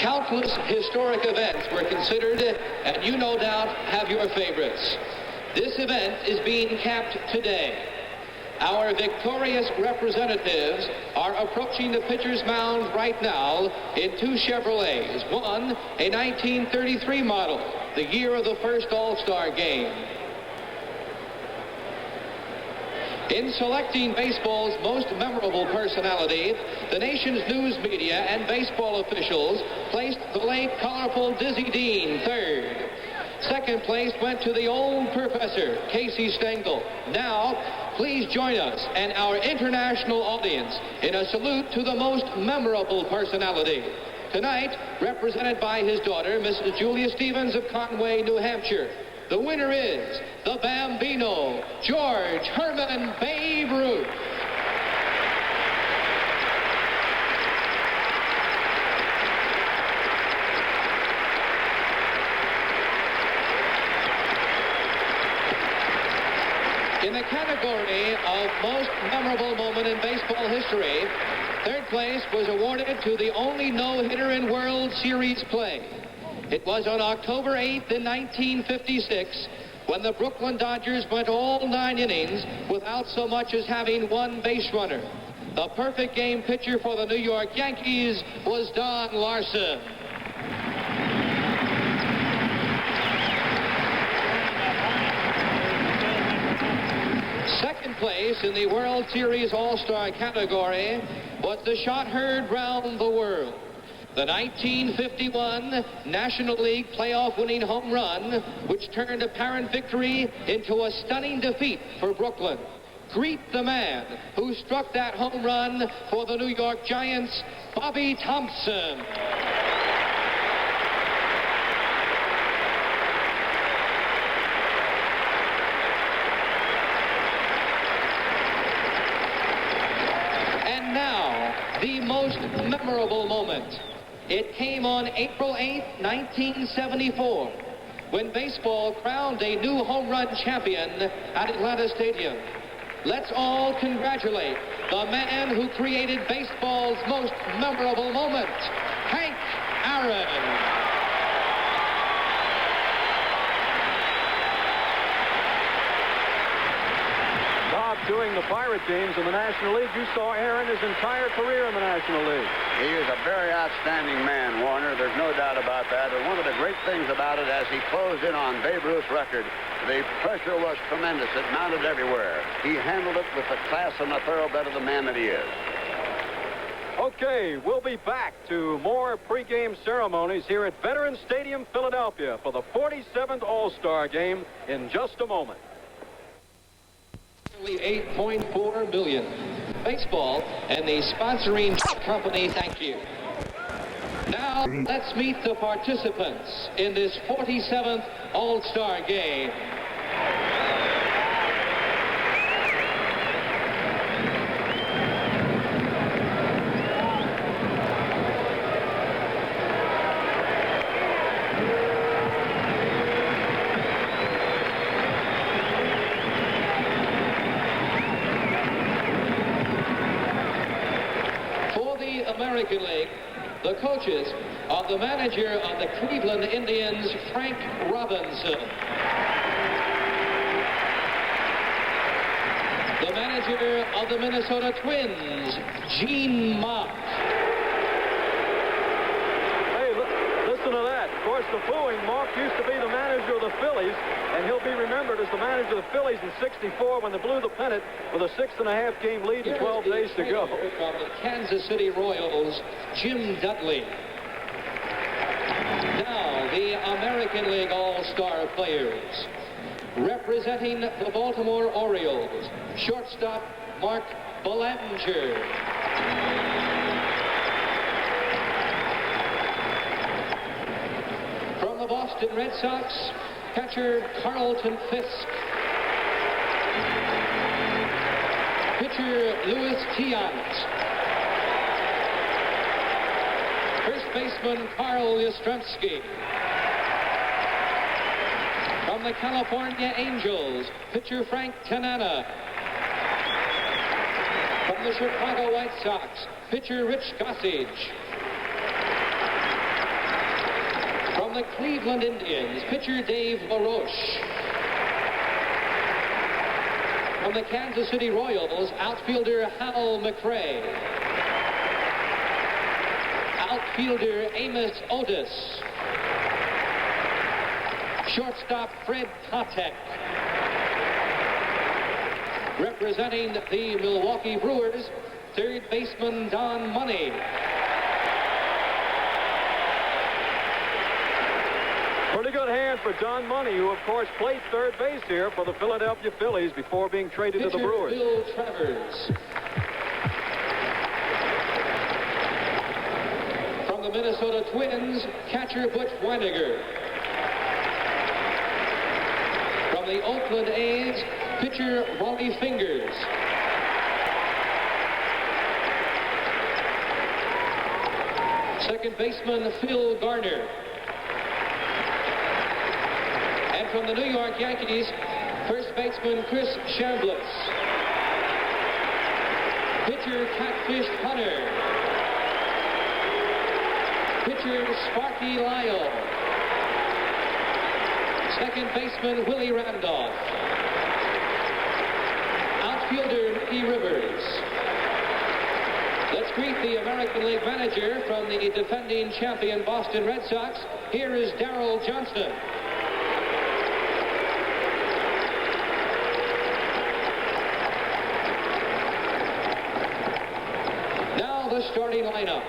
Countless historic events were considered, and you no doubt have your favorites. This event is being capped today. Our victorious representatives are approaching the pitcher's mound right now in two Chevrolets. One, a 1933 model, the year of the first All-Star game. In selecting baseball's most memorable personality, the nation's news media and baseball officials placed the late colorful Dizzy Dean third. Second place went to the old professor, Casey Stengel. Now, please join us and our international audience in a salute to the most memorable personality. Tonight, represented by his daughter, Mrs. Julia Stevens of Conway, New Hampshire. The winner is the Bambino, George Herman Babe Ruth. In the category of most memorable moment in baseball history, third place was awarded to the only no-hitter in World Series play. It was on October 8th in 1956 when the Brooklyn Dodgers went all 9 innings without so much as having one base runner. The perfect game pitcher for the New York Yankees was Don Larson. Second place in the World Series All-Star category was the shot heard round the world. The 1951 National League playoff winning home run, which turned apparent victory into a stunning defeat for Brooklyn. Greet the man who struck that home run for the New York Giants, Bobby Thompson. And now, the most memorable moment. It came on April 8th, 1974, when baseball crowned a new home run champion at Atlanta Stadium. Let's all congratulate the man who created baseball's most memorable moment, Hank Aaron. Doing the Pirate games in the National League, you saw Aaron his entire career in the National League. He is a very outstanding man, Warner. There's no doubt about that. And one of the great things about it, as he closed in on Babe Ruth's record, the pressure was tremendous. It mounted everywhere. He handled it with the class and the thoroughbred of the man that he is. Okay, we'll be back to more pregame ceremonies here at Veterans Stadium, Philadelphia, for the 47th All-Star Game in just a moment. 8.4 billion. Baseball and the sponsoring company, thank you. Now, let's meet the participants in this 47th All-Star Game. American League, the coaches are the manager of the Cleveland Indians, Frank Robinson. The manager of the Minnesota Twins, Gene Mott. Hey, listen to that. Of course, the booing. Mark used to be the manager of the Phillies, and he'll be remembered as the manager of the Phillies in '64 when they blew the pennant with a 6.5 game lead and 12 days to go. From the Kansas City Royals, Jim Dudley. Now, the American League All-Star players. Representing the Baltimore Orioles, shortstop Mark Belanger. From the Boston Red Sox, catcher Carlton Fisk. Pitcher Louis Tiant. First baseman Carl Yastrzemski. From the California Angels, pitcher Frank Tanana. From the Chicago White Sox, pitcher Rich Gossage. the Cleveland Indians, pitcher Dave LaRoche. From the Kansas City Royals, outfielder Hal McRae. Outfielder Amos Otis. Shortstop Fred Kotek. Representing the Milwaukee Brewers, third baseman Don Money. Pretty good hand for Don Money, who of course played third base here for the Philadelphia Phillies before being traded to the Brewers. Bill Travers. From the Minnesota Twins, catcher Butch Weiniger. From the Oakland A's, pitcher Wally Fingers. Second baseman Phil Garner. And from the New York Yankees, first baseman Chris Chambliss. Pitcher Catfish Hunter. Pitcher Sparky Lyle. Second baseman Willie Randolph. Outfielder Mickey Rivers. Let's greet the American League manager from the defending champion Boston Red Sox. Here is Darrell Johnston. Now the starting lineup.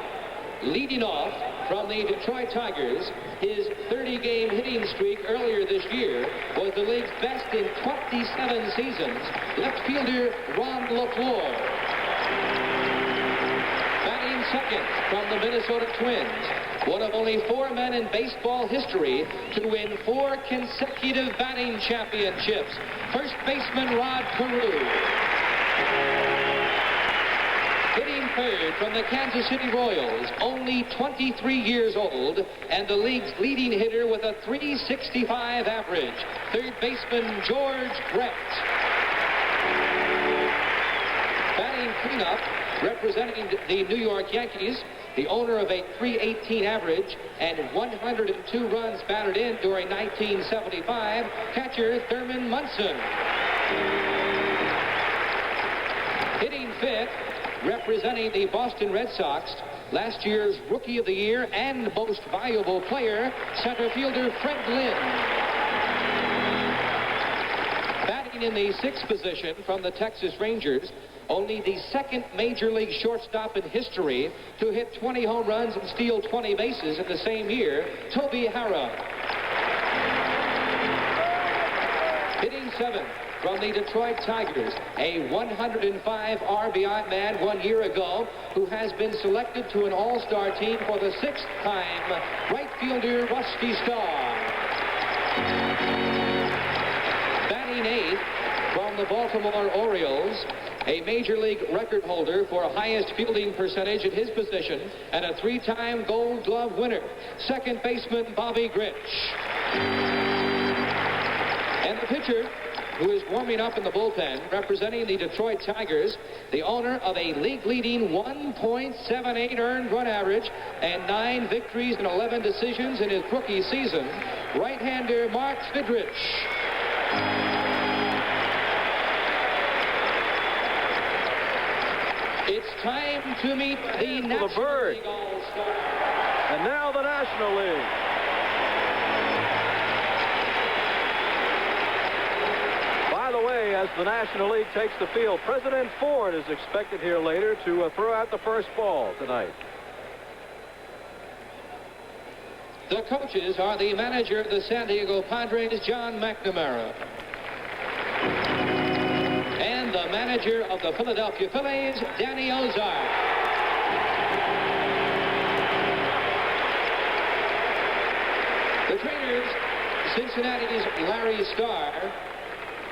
Leading off from the Detroit Tigers, his 30-game hitting streak earlier this year was the league's best in 27 seasons, left fielder Ron LaFleur. Batting second from the Minnesota Twins, one of only 4 men in baseball history to win 4 consecutive batting championships, first baseman Rod Carew. Hitting third from the Kansas City Royals, only 23 years old, and the league's leading hitter with a .365 average, third baseman George Brett. Batting cleanup, representing the New York Yankees, the owner of a .318 average and 102 runs batted in during 1975, catcher Thurman Munson. Hitting fifth, representing the Boston Red Sox, last year's Rookie of the Year and Most Valuable Player, center fielder Fred Lynn. Batting in the 6th position from the Texas Rangers, only the second Major League shortstop in history to hit 20 home runs and steal 20 bases in the same year, Toby Harrah. Hitting 7th. From the Detroit Tigers, a 105 RBI man 1 year ago who has been selected to an all-star team for the 6th time, right fielder Rusty Starr. Batting 8th from the Baltimore Orioles, a Major League record holder for highest fielding percentage at his position and a 3-time Gold Glove winner, second baseman Bobby Grich. And the pitcher, who is warming up in the bullpen, representing the Detroit Tigers, the owner of a league-leading 1.78 earned run average and 9 victories and 11 decisions in his rookie season, right-hander Mark Fidrich. It's time to meet the National League All-Star. And now the National League. By the way, as the National League takes the field, President Ford is expected here later to throw out the first ball tonight. The coaches are the manager of the San Diego Padres, John McNamara, and the manager of the Philadelphia Phillies, Danny Ozark. The trainers, Cincinnati's Larry Starr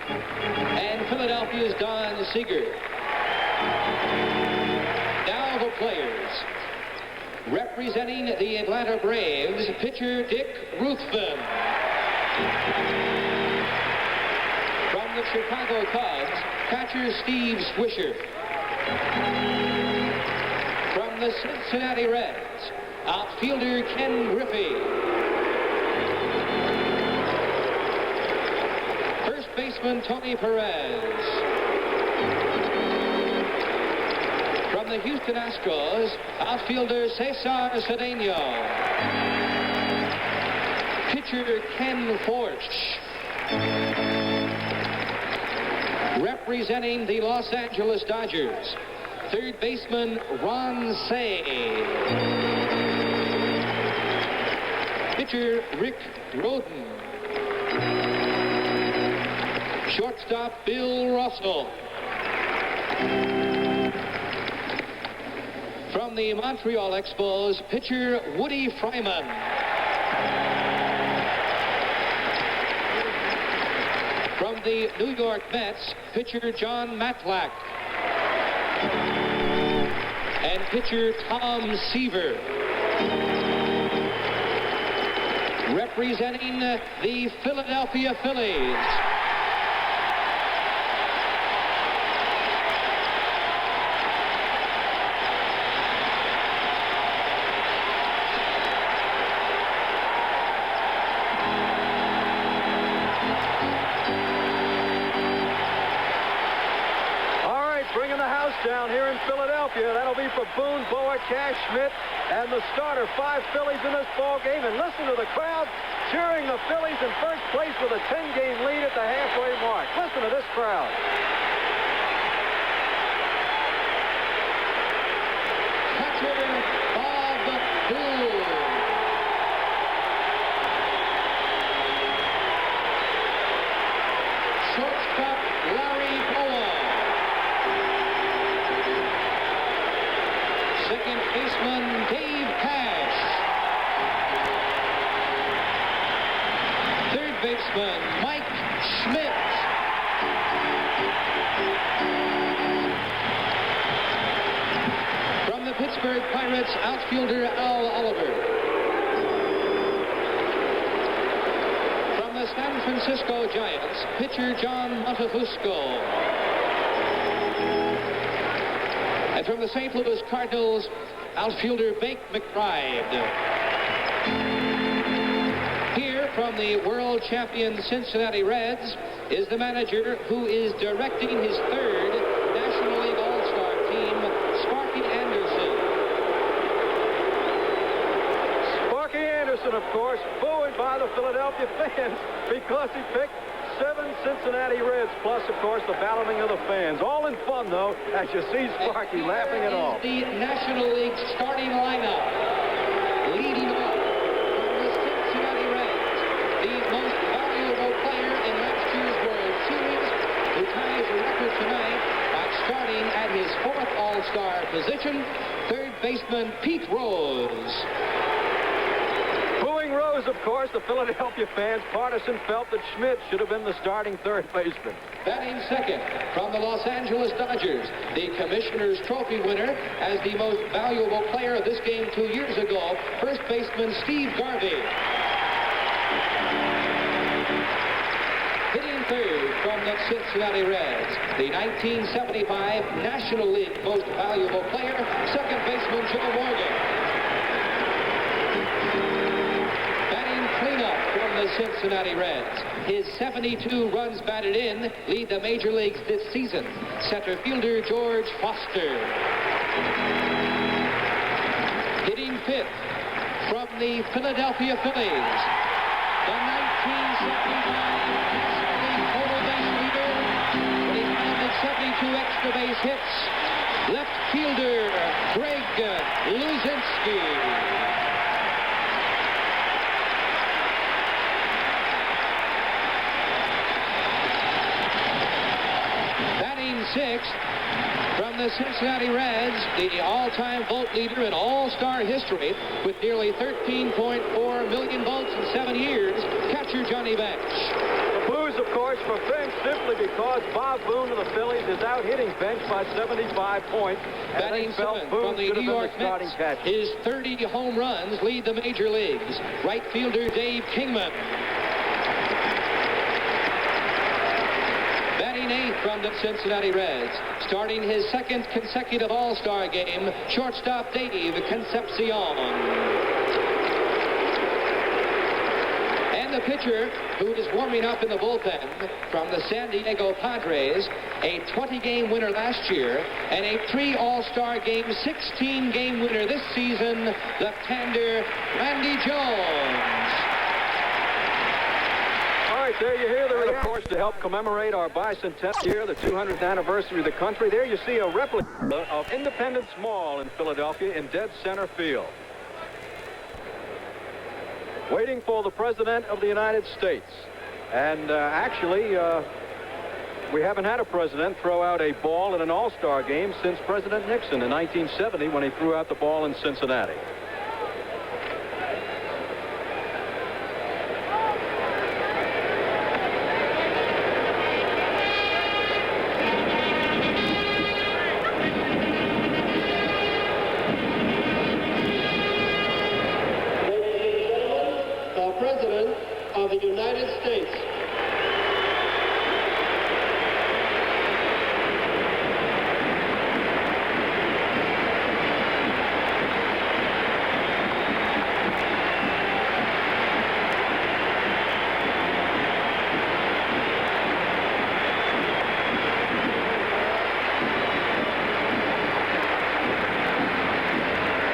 and Philadelphia's Don Seeger. Now the players. Representing the Atlanta Braves, pitcher Dick Ruthven. From the Chicago Cubs, catcher Steve Swisher. From the Cincinnati Reds, outfielder Ken Griffey. baseman Tony Perez. From the Houston Astros, outfielder Cesar Cedeno. Pitcher Ken Forsch. Representing the Los Angeles Dodgers, third baseman Ron Cey. Pitcher Rick Rhoden. Shortstop Bill Russell. From the Montreal Expos, pitcher Woody Fryman. From the New York Mets, pitcher John Matlack. And pitcher Tom Seaver. Representing the Philadelphia Phillies, down here in Philadelphia. That'll be for Boone, Boa, Cash, Schmidt, and the starter. 5 Phillies in this ball game. And listen to the crowd cheering the Phillies in first place with a 10-game lead at the halfway mark. Listen to this crowd. Catcher Bob Boone. Shortstop Larry Boa. Second baseman Dave Cash. Third baseman Mike Schmidt. From the Pittsburgh Pirates, outfielder Al Oliver. From the San Francisco Giants, pitcher John Montefusco. And from the St. Louis Cardinals, outfielder Bake McBride. Here from the world champion Cincinnati Reds is the manager who is directing his third National League All-Star team, Sparky Anderson. Sparky Anderson, of course, booed by the Philadelphia fans because he picked 7 Cincinnati Reds, plus, of course, the balloting of the fans. All in fun, though, as you see Sparky laughing it off. The National League starting lineup. Leading off from the Cincinnati Reds, the most valuable player in last year's World Series, who ties the record tonight by starting at his 4th All-Star position, third baseman Pete Rose. Rose, of course, the Philadelphia fans, partisan, felt that Schmidt should have been the starting third baseman. Batting second from the Los Angeles Dodgers, the Commissioner's Trophy winner as the most valuable player of this game 2 years ago, first baseman Steve Garvey. Hitting third from the Cincinnati Reds, the 1975 National League most valuable player, second baseman Joe Morgan. From the Cincinnati Reds, his 72 runs batted in lead the major leagues this season. Center fielder George Foster. Hitting fifth from the Philadelphia Phillies, the 1975 National League total base leader, when he pounded 72 extra base hits, left fielder Greg Luzinski. Sixth from the Cincinnati Reds, the all-time vote leader in all-star history with nearly 13.4 million votes in 7 years, catcher Johnny Bench. The boos, of course, for Bench simply because Bob Boone of the Phillies is out hitting Bench by 75 points. Batting seventh from the New York Mets, his 30 home runs lead the major leagues. Right fielder Dave Kingman. Eighth from the Cincinnati Reds, starting his 2nd consecutive All-Star game, shortstop Dave Concepcion. And the pitcher who is warming up in the bullpen from the San Diego Padres, a 20-game winner last year, and a 3 All-Star Game, 16-game winner this season, left-hander Randy Jones. All right, there you hear the reaction. Of course, to help commemorate our bicentennial year, the 200th anniversary of the country, there you see a replica of Independence Mall in Philadelphia in dead center field. Waiting for the President of the United States. And actually, we haven't had a president throw out a ball in an All-Star game since President Nixon in 1970 when he threw out the ball in Cincinnati. President of the United States.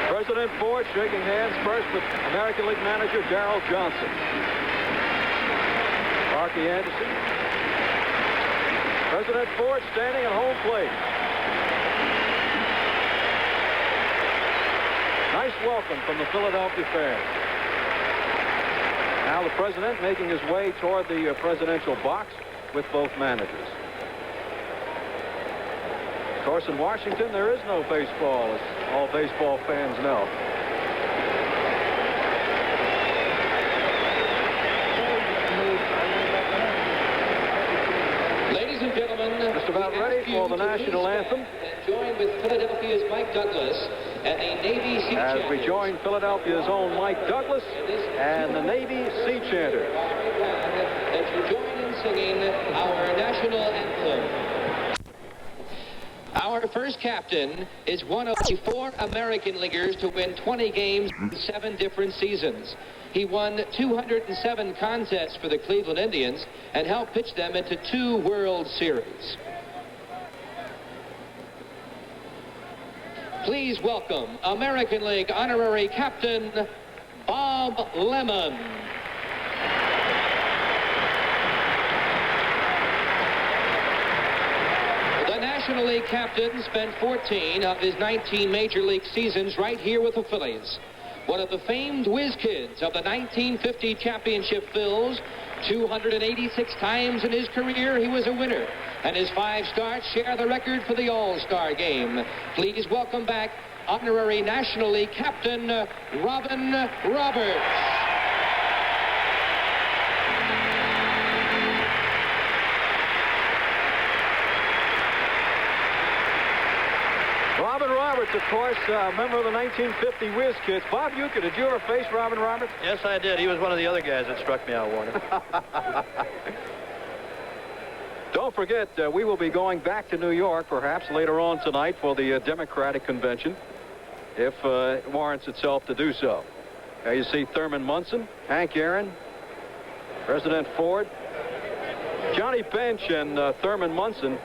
President Ford shaking hands first with American League manager Darrell Johnson. Marky Anderson. President Ford standing at home plate. Nice welcome from the Philadelphia fans. Now the president making his way toward the presidential box with both managers. Of course, in Washington, there is no baseball, as all baseball fans know. Ladies and gentlemen, just about ready for the national anthem. And join with Philadelphia's Mike Douglas and the Navy Sea As we Chanters. join Philadelphia's own Mike Douglas and the Navy Sea Chanters. That you join in singing our national anthem. Our first captain is one of the 4 American leaguers to win 20 games in 7 different seasons. He won 207 contests for the Cleveland Indians and helped pitch them into 2 World Series. Please welcome American League honorary captain Bob Lemon. National League captain spent 14 of his 19 Major League seasons right here with the Phillies. One of the famed whiz kids of the 1950 championship fills, 286 times in his career he was a winner, and his 5 starts share the record for the All-Star game. Please welcome back honorary National League captain Robin Roberts. Robin Roberts, of course, a member of the 1950 Whiz Kids. Bob Uecker, did you ever face Robin Roberts? Yes, I did. He was one of the other guys that struck me out, Warner. Don't forget, we will be going back to New York, perhaps, later on tonight for the Democratic Convention, if it warrants itself to do so. There you see Thurman Munson, Hank Aaron, President Ford. Johnny Bench and Thurman Munson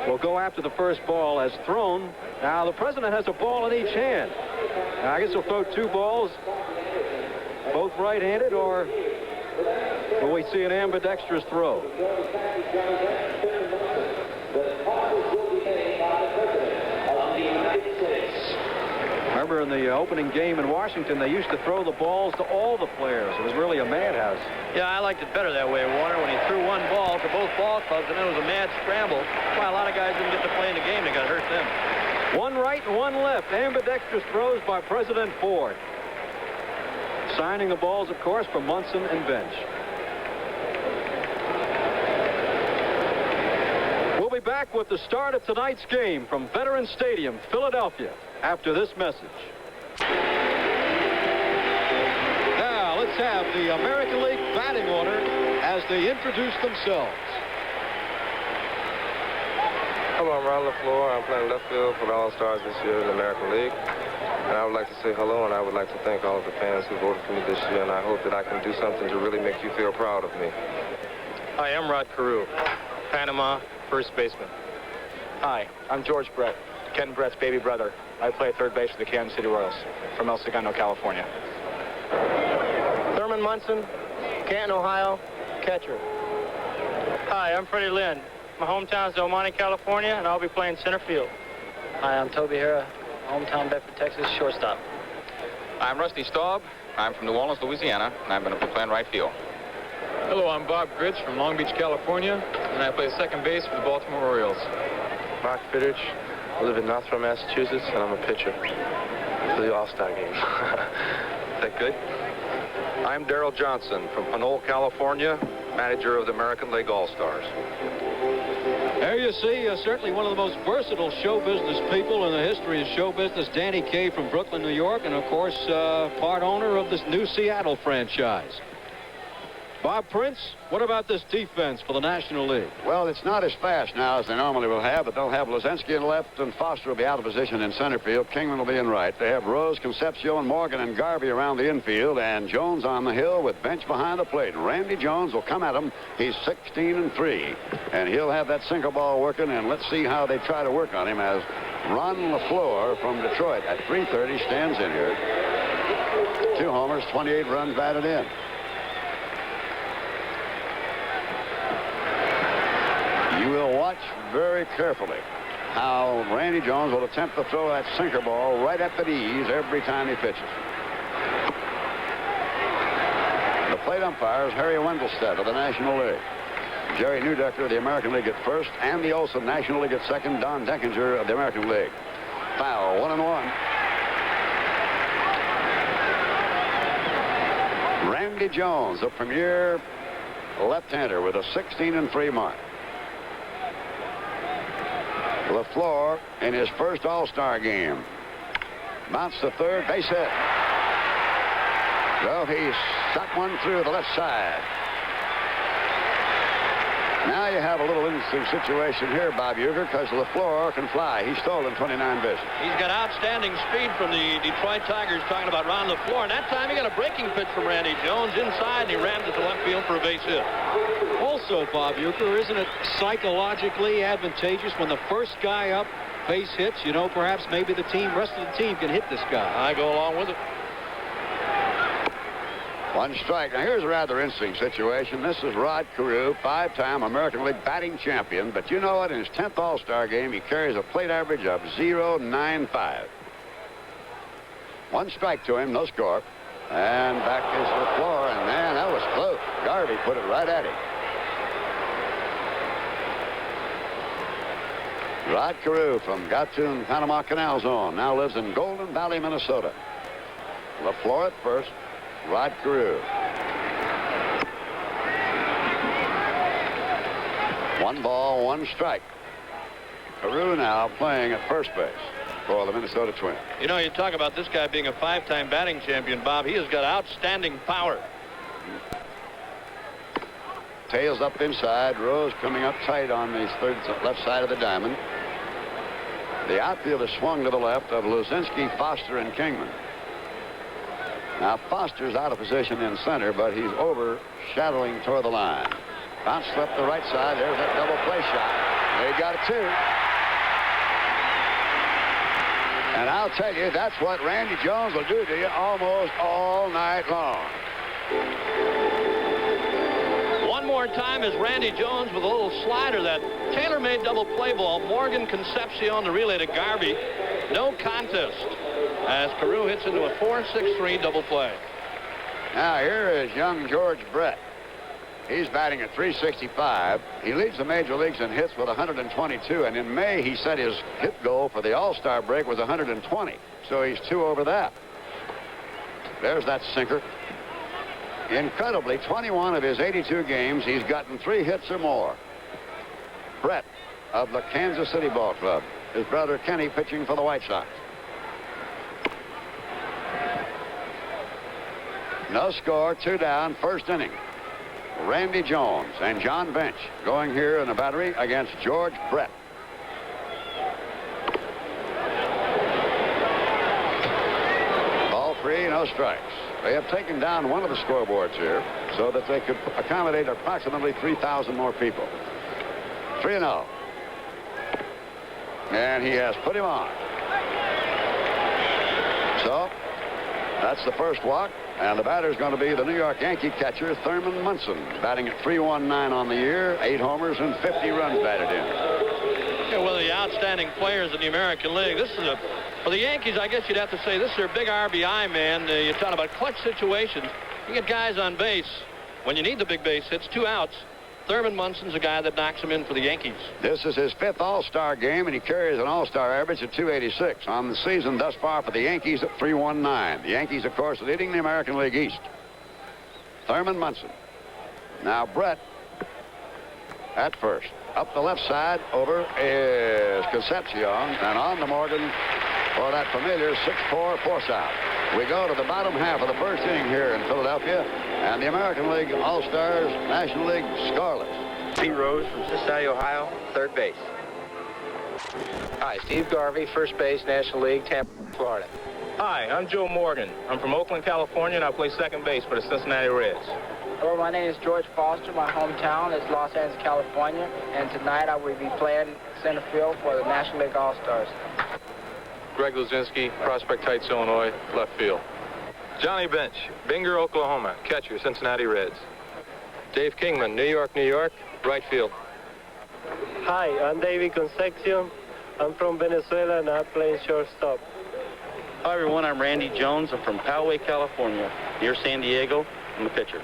will go after the first ball as thrown. Now, the president has a ball in each hand. Now, I guess he'll throw 2 balls, both right-handed, or will we see an ambidextrous throw? Remember in the opening game in Washington, they used to throw the balls to all the players. It was really a madhouse. Yeah, I liked it better that way, Warner, when he threw 1 ball to both ball clubs, and then it was a mad scramble. That's why a lot of guys didn't get to play in the game. They got hurt then. 1 right and 1 left. Ambidextrous throws by President Ford. Signing the balls, of course, for Munson and Bench. We'll be back with the start of tonight's game from Veterans Stadium, Philadelphia, after this message. Now, let's have the American League batting order as they introduce themselves. Hello, I'm Ron LaFleur. I'm playing left field for the All-Stars this year in the American League. And I would like to say hello, and I would like to thank all of the fans who voted for me this year, and I hope that I can do something to really make you feel proud of me. Hi, I'm Rod Carew, Panama first baseman. Hi, I'm George Brett, Ken Brett's baby brother. I play third base for the Kansas City Royals from El Segundo, California. Thurman Munson, Canton, Ohio, catcher. Hi, I'm Freddie Lynn. My hometown is Del Monte, California, and I'll be playing center field. Hi, I'm Toby Hara, hometown Bedford, Texas, shortstop. I'm Rusty Staub. I'm from New Orleans, Louisiana, and I'm going to be playing right field. Hello, I'm Bob Gritch from Long Beach, California, and I play second base for the Baltimore Orioles. Mark Fittich. I live in Northborough, Massachusetts, and I'm a pitcher for the All-Star game. Is that good? I'm Darrell Johnson from Pinole, California, manager of the American League All-Stars. There you see, certainly one of the most versatile show business people in the history of show business, Danny Kaye from Brooklyn, New York, and of course, part owner of this new Seattle franchise. Bob Prince, what about this defense for the National League? Well, it's not as fast now as they normally will have, but they'll have Lozinski in left, and Foster will be out of position in center field. Kingman will be in right. They have Rose, Concepcion, Morgan, and Garvey around the infield, and Jones on the hill with bench behind the plate. Randy Jones will come at him. He's 16-3, and he'll have that sinker ball working, and let's see how they try to work on him as Ron LaFleur from Detroit at 3:30 stands in here. 2 homers, 28 runs batted in. You will watch very carefully how Randy Jones will attempt to throw that sinker ball right at the knees every time he pitches. The plate umpire is Harry Wendelstedt of the National League. Jerry Neudecker of the American League at first, Andy Olson, National League at second, Don Deckinger of the American League. Foul, 1-1. Randy Jones, a premier left-hander with a 16-3 mark. LaFleur in his first All-Star game. Mounts to third, base hit. Well, he shot one through the left side. Now you have a little interesting situation here, Bob Uecker, because LaFleur can fly. He's stolen 29 bases. He's got outstanding speed from the Detroit Tigers, talking about Ron LaFleur. And that time he got a breaking pitch from Randy Jones inside, and he rammed it to left field for a base hit. Also, Bob Uecker, isn't it psychologically advantageous when the first guy up base hits? You know, perhaps maybe the rest of the team can hit this guy. I go along with it. 1 strike. Now, here's a rather interesting situation. This is Rod Carew, 5-time American League batting champion. But you know what? In his 10th All-Star game, he carries a plate average of .095. 1 strike to him, no score. And back is LaFleur, and man, that was close. Garvey put it right at him. Rod Carew from Gatun, Panama Canal Zone, now lives in Golden Valley, Minnesota. LaFleur at first. Rod Carew. 1 ball, 1 strike. Carew now playing at first base for the Minnesota Twins. You know, you talk about this guy being a 5-time batting champion, Bob. He has got outstanding power. Tails up inside. Rose coming up tight on the left side of the diamond. The outfield is swung to the left of Lozinski, Foster, and Kingman. Now, Foster's out of position in center, but he's overshadowing toward the line. Bounce left the right side. There's that double play shot. They got it, too. And I'll tell you, that's what Randy Jones will do to you almost all night long. One more time is Randy Jones with a little slider, that tailor-made double play ball. Morgan, Concepcion, the relay to Garvey. No contest as Carew hits into a 4-6-3 double play. Now here is young George Brett. He's batting at .365. He leads the major leagues in hits with 122, and in May he set his hit goal for the All-Star break was 120. So he's 2 over that. There's that sinker. Incredibly, 21 of his 82 games, he's gotten 3 hits or more. Brett of the Kansas City Ball Club. His brother Kenny pitching for the White Sox. No score, 2 down, first inning. Randy Jones and John Bench going here in the battery against George Brett. no strikes. They have taken down one of the scoreboards here so that they could accommodate approximately 3,000 more people. 3-0. And he has put him on. So that's the first walk. And the batter is going to be the New York Yankee catcher, Thurman Munson, batting at .319 on the year, 8 homers and 50 runs batted in. Yeah, one of the outstanding players in the American League. This is for the Yankees, I guess you'd have to say this is their big RBI man. You're talking about clutch situations. You get guys on base when you need the big base hits, 2 outs. Thurman Munson's a guy that knocks him in for the Yankees. This is his 5th All-Star game, and he carries an All-Star average of .286 on the season thus far for the Yankees at .319. The Yankees, of course, leading the American League East. Thurman Munson. Now Brett at first. Up the left side over is Concepcion, and on to Morgan for that familiar 6-4 force out. We go to the bottom half of the first inning here in Philadelphia, and the American League All-Stars, National League scoreless. Pete Rose from Cincinnati, Ohio, third base. Hi, Steve Garvey, first base, National League, Tampa, Florida. Hi, I'm Joe Morgan. I'm from Oakland, California, and I play second base for the Cincinnati Reds. Hello, my name is George Foster. My hometown is Los Angeles, California, and tonight I will be playing center field for the National League All-Stars. Greg Luzinski, Prospect Heights, Illinois, left field. Johnny Bench, Binger, Oklahoma, catcher, Cincinnati Reds. Dave Kingman, New York, New York, right field. Hi, I'm David Concepcion. I'm from Venezuela and I'm playing shortstop. Hi everyone, I'm Randy Jones. I'm from Poway, California, near San Diego. I'm a pitcher.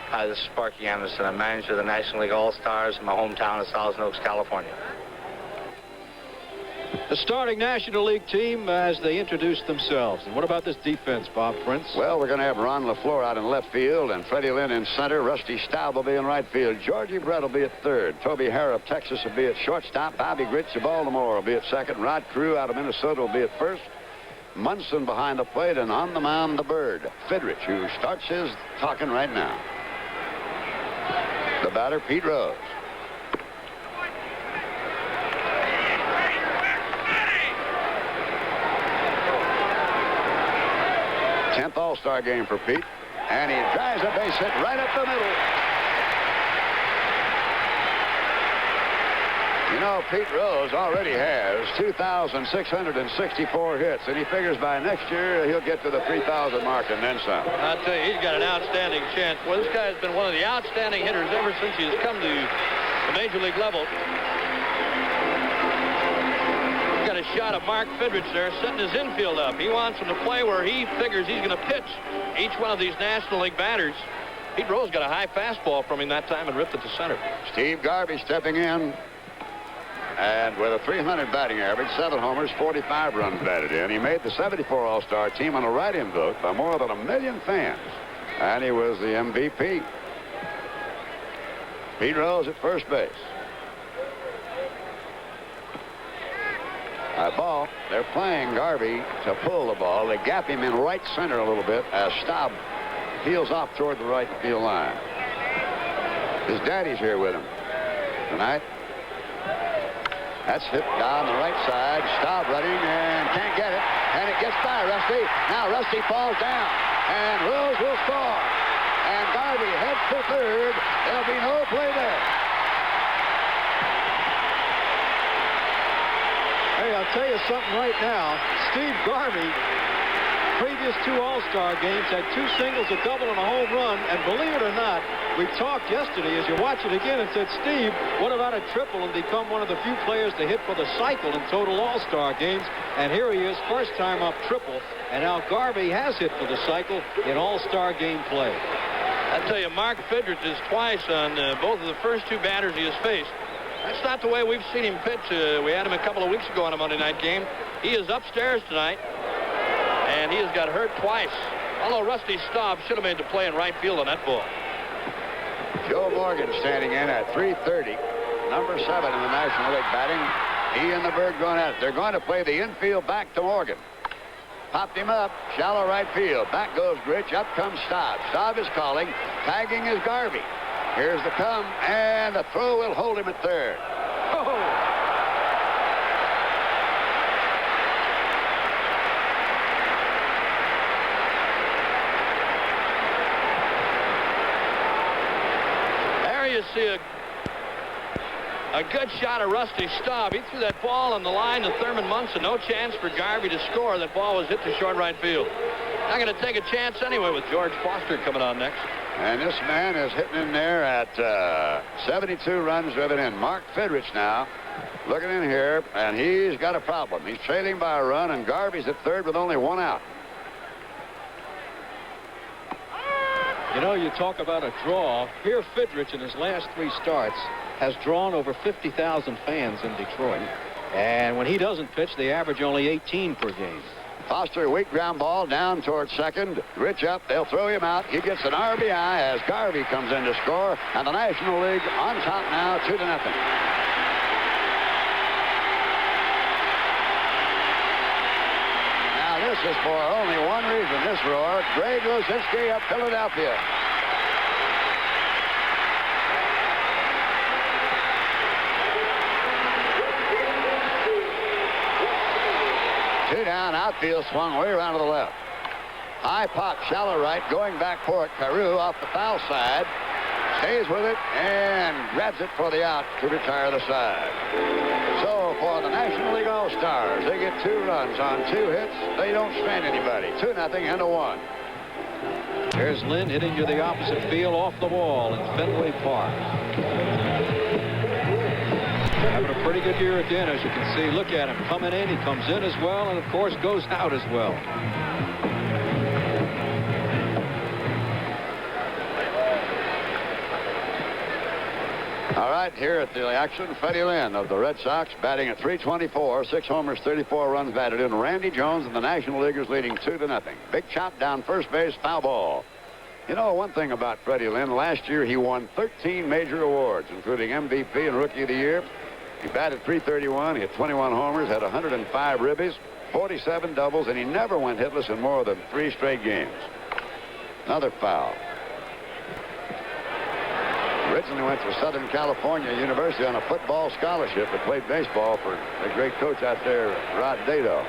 Hi, this is Sparky Anderson. I'm manager of the National League All-Stars in my hometown of Thousand Oaks, California. The starting National League team as they introduce themselves. And what about this defense, Bob Prince? Well, we're going to have Ron LaFleur out in left field, and Freddie Lynn in center. Rusty Staub will be in right field. Georgie Brett will be at third. Toby Hare of Texas will be at shortstop. Bobby Grich of Baltimore will be at second. Rod Crew out of Minnesota will be at first. Munson behind the plate, and on the mound, the Bird, Fidrich, who starts his talking right now. The batter, Pete Rose. Tenth All-Star game for Pete, and he drives a base hit right up the middle. You know, Pete Rose already has 2,664 hits, and he figures by next year he'll get to the 3,000 mark and then some. I'll tell you, he's got an outstanding chance. Well, this guy's been one of the outstanding hitters ever since he has come to the Major League level. He's got a shot of Mark Fidrich there, setting his infield up. He wants him to play where he figures he's going to pitch each one of these National League batters. Pete Rose got a high fastball from him that time and ripped it to center. Steve Garvey stepping in. And with a .300 batting average, 7 homers, 45 runs batted in. He made the 74 All-Star team on a write-in vote by more than 1 million fans. And he was the MVP. Pete Rose at first base. That ball, they're playing Garvey to pull the ball. They gap him in right center a little bit as Staub peels off toward the right field line. His daddy's here with him tonight. That's hit down the right side. Staub running and can't get it. And it gets by Rusty. Now Rusty falls down. And Rose will score. And Garvey heads to third. There'll be no play there. Hey, I'll tell you something right now. Steve Garvey, previous 2 All-Star games, had 2 singles, a double, and a home run. And believe it or not, we talked yesterday as you watch it again and said, Steve, what about a triple and become one of the few players to hit for the cycle in total All-Star games? And here he is, first time up triple. And now Garvey has hit for the cycle in All-Star game play. I tell you, Mark Fidrich is twice on both of the first 2 batters he has faced. That's not the way we've seen him pitch. We had him a couple of weeks ago on a Monday night game. He is upstairs tonight, and he has got hurt twice. Although Rusty Staub should have made the play in right field on that ball. Joe Morgan standing in at .330, number 7 in the National League batting. He and the Bird going at it. They're going to play the infield back to Morgan. Popped him up, shallow right field. Back goes Grich, up comes Staub. Staub is calling, tagging is Garvey. Here's the come, and the throw will hold him at third. see a good shot of Rusty Staub. He threw that ball on the line to Thurman Munson. No chance for Garvey to score. That ball was hit to short right field. Not going to take a chance anyway with George Foster coming on next. And this man is hitting in there at 72 runs driven in. Mark Fidrich now looking in here, and he's got a problem. He's trailing by a run, and Garvey's at third with only one out. You know, you talk about a draw. Here, Fidrich in his last 3 starts has drawn over 50,000 fans in Detroit. And when he doesn't pitch, they average only 18 per game. Foster, weak ground ball down towards second. Rich up. They'll throw him out. He gets an RBI as Garvey comes in to score. And the National League on top now, 2-0. Now, this is for only one reason, this roar. Greg Luzinski of Philadelphia. Two down, outfield swung way around to the left. High pop, shallow right, going back for it. Carew off the foul side. Stays with it and grabs it for the out to retire the side. So for the National League All-Stars, they get 2 runs on 2 hits. They don't strand anybody. 2-0 and a 1. Here's Lynn hitting to the opposite field off the wall in Fenway Park. Having a pretty good year again, as you can see. Look at him coming in. He comes in as well, and of course goes out as well. All right, here at the action, Freddie Lynn of the Red Sox batting at .324, 6 homers, 34 runs batted in. Randy Jones and the National Leaguers leading 2-0. Big chop down first base, foul ball. You know, one thing about Freddie Lynn, last year he won 13 major awards, including MVP and Rookie of the Year. He batted .331, he had 21 homers, had 105 ribbies, 47 doubles, and he never went hitless in more than 3 straight games. Another foul. Originally went to Southern California University on a football scholarship, but played baseball for a great coach out there, Rod Dado.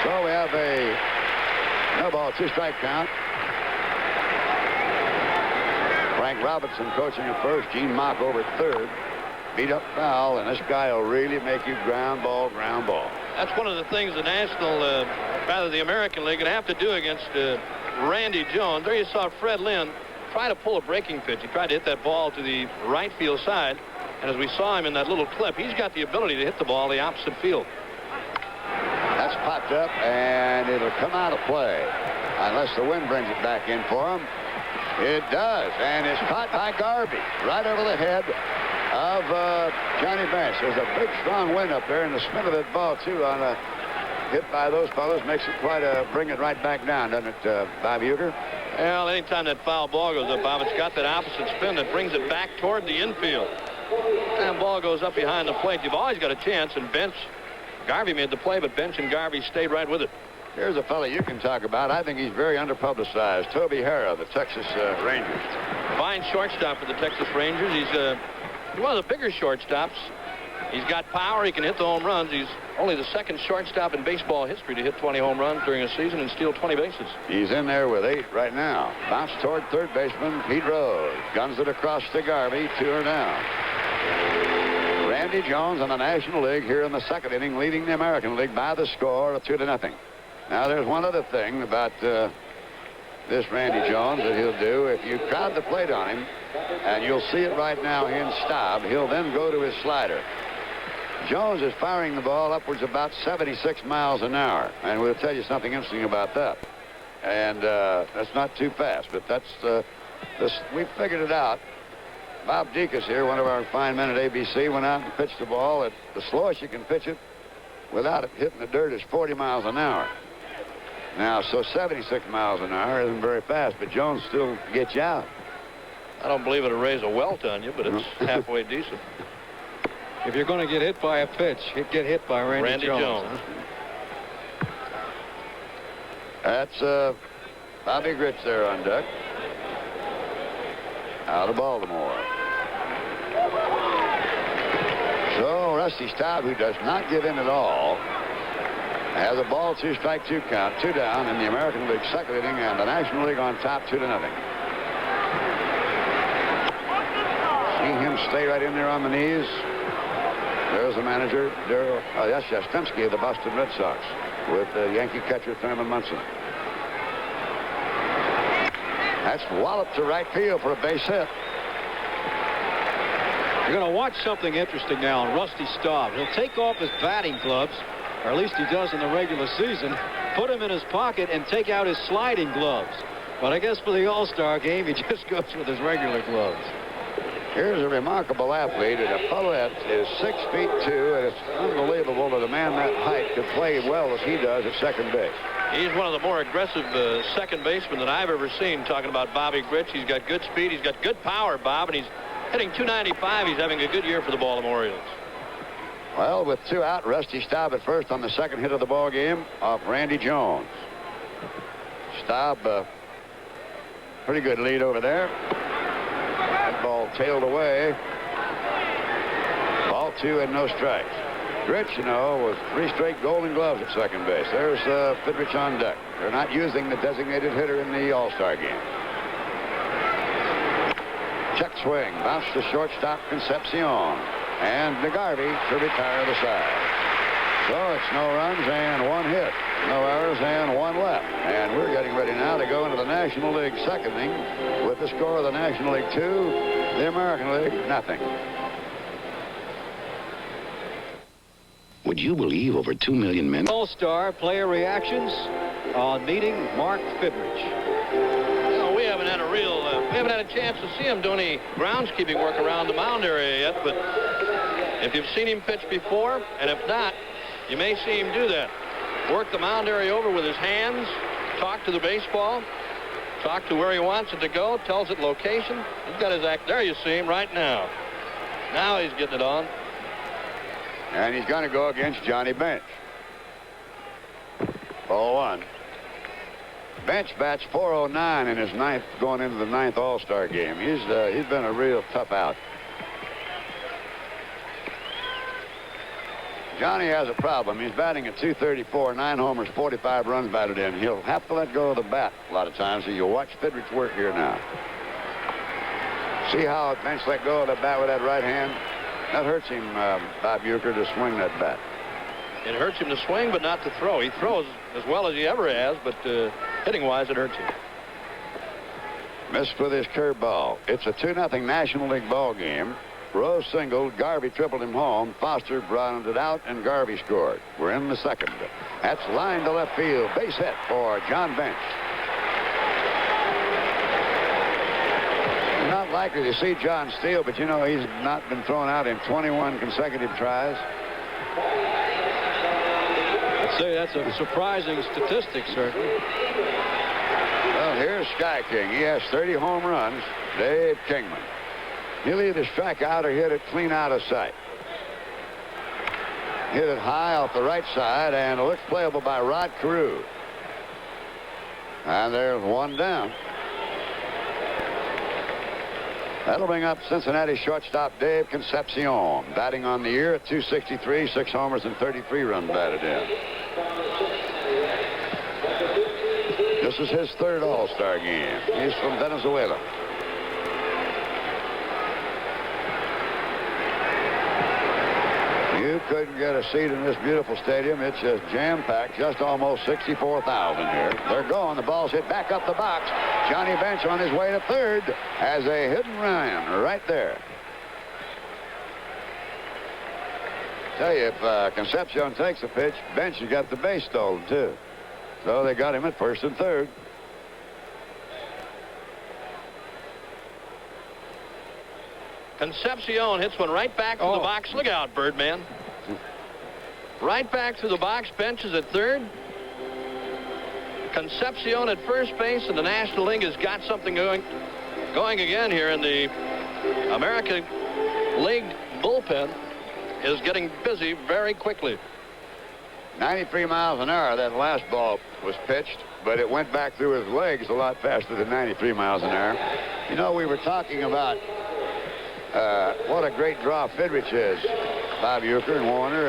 So we have a no ball, 2-strike count. Frank Robinson coaching at first, Gene Mock over at third. Beat up foul, and this guy will really make you ground ball, ground ball. That's one of the things the the American League, going to have to do against Randy Jones. There you saw Fred Lynn try to pull a breaking pitch. He tried to hit that ball to the right field side, and as we saw him in that little clip, he's got the ability to hit the ball the opposite field. That's popped up, and it'll come out of play unless the wind brings it back in for him. It does, and it's caught by Garvey right over the head of Johnny Bench. There's a big, strong wind up there, and the spin of that ball, too, on a hit by those fellows makes it quite a bring it right back down, doesn't it, Bob Uecker? Well, anytime that foul ball goes up, Bob, it's got that opposite spin that brings it back toward the infield. And ball goes up behind the plate. You've always got a chance, and Garvey made the play, but Bench and Garvey stayed right with it. Here's a fella you can talk about. I think he's very underpublicized. Toby Harrah, the Texas Rangers. Fine shortstop for the Texas Rangers. He's one of the bigger shortstops. He's got power. He can hit the home runs. He's only the second shortstop in baseball history to hit 20 home runs during a season and steal 20 bases. He's in there with 8 right now. Bounce toward third baseman Pete Rose. Guns it across to Garvey. 2 are down. Randy Jones in the National League here in the second inning, leading the American League by the score of 2-0. Now, there's one other thing about this Randy Jones that he'll do. If you crowd the plate on him, and you'll see it right now in Staub, he'll then go to his slider. Jones is firing the ball upwards about 76 miles an hour, and we'll tell you something interesting about that. And that's not too fast, but that's we figured it out. Bob Deacus here, one of our fine men at ABC, went out and pitched the ball at the slowest you can pitch it without it hitting the dirt is 40 miles an hour. Now, so 76 miles an hour isn't very fast, but Jones still gets you out. I don't believe it'll raise a welt on you, but it's halfway decent. If you're going to get hit by a pitch, get hit by Randy Jones. That's Bobby Grich there on deck. Out of Baltimore. So Rusty Staub, who does not give in at all, has a ball, 2-strike, 2 count, 2 down in the American League second inning, and the National League on top 2-0. See him stay right in there on the knees. There's the manager, that's Yastrzemski of the Boston Red Sox, with Yankee catcher Thurman Munson. That's walloped to right field for a base hit. You're going to watch something interesting now on Rusty Staub. He'll take off his batting gloves, or at least he does in the regular season, put them in his pocket, and take out his sliding gloves. But I guess for the All-Star game, he just goes with his regular gloves. Here's a remarkable athlete, and Paulette is 6'2", and it's unbelievable that a man that height could play well as he does at second base. He's one of the more aggressive second basemen that I've ever seen, talking about Bobby Grich. He's got good speed. He's got good power, Bob, and he's hitting .295. He's having a good year for the Baltimore Orioles. Well, with 2 out, Rusty Staub at first on the second hit of the ball game off Randy Jones. Staub, pretty good lead over there. That ball tailed away. Ball 2 and no strikes. Grich, you know, was 3 straight Golden Gloves at second base. There's Fidrich on deck. They're not using the designated hitter in the All-Star game. Check swing, bounce to shortstop Concepcion, and DeGarby to retire the side. So it's no runs and 1 hit, no errors and 1 left. And we're getting ready now to go into the National League second inning with the score of the National League 2, the American League nothing. Would you believe over 2 million men? All-Star player reactions on meeting Mark Fidrich. Well, we haven't had a chance to see him do any groundskeeping work around the mound area yet, but if you've seen him pitch before, and if not, you may see him do that. Work the mound area over with his hands, talk to the baseball, talk to where he wants it to go, tells it location. He's got his act. There you see him right now. Now he's getting it on. And he's going to go against Johnny Bench. Ball 1. Bench bats .409 in his ninth, going into the 9th All-Star game. He's been a real tough out. Johnny has a problem. He's batting at .234, 9 homers, 45 runs batted in. He'll have to let go of the bat a lot of times, so you'll watch Fidrich work here now. See how Bench let go of the bat with that right hand? That hurts him, Bob Uecker, to swing that bat. It hurts him to swing, but not to throw. He throws as well as he ever has, but hitting-wise, it hurts him. Missed with his curveball. It's a 2-0 National League ball game. Rose singled, Garvey tripled him home, Foster grounded it out, and Garvey scored. We're in the second. That's line to left field. Base hit for John Bench. Not likely to see John steal, but you know he's not been thrown out in 21 consecutive tries. I'd say that's a surprising statistic, certainly. Well, here's Sky King. He has 30 home runs. Dave Kingman. He'll either strike out or hit it clean out of sight. Hit it high off the right side, and it looks playable by Rod Carew. And there's 1 down. That'll bring up Cincinnati shortstop Dave Concepcion, batting on the year at .263, 6 homers and 33 runs batted in. This is his 3rd All-Star game. He's from Venezuela. You couldn't get a seat in this beautiful stadium. It's just jam-packed, just almost 64,000 here. They're going. The ball's hit back up the box. Johnny Bench on his way to 3rd has a hidden run right there. Tell you, if Concepcion takes a pitch, Bench has got the base stolen, too. So they got him at 1st and 3rd. Concepcion hits one right back to the box. Look out, Birdman. Right back to the box. Bench is at 3rd. Concepcion at first base, and the National League has got something going again here in the American League bullpen. Is getting busy very quickly. 93 miles an hour that last ball was pitched, but it went back through his legs a lot faster than 93 miles an hour. You know, we were talking about what a great draw Fidrich is. Bob Uecker and Warner,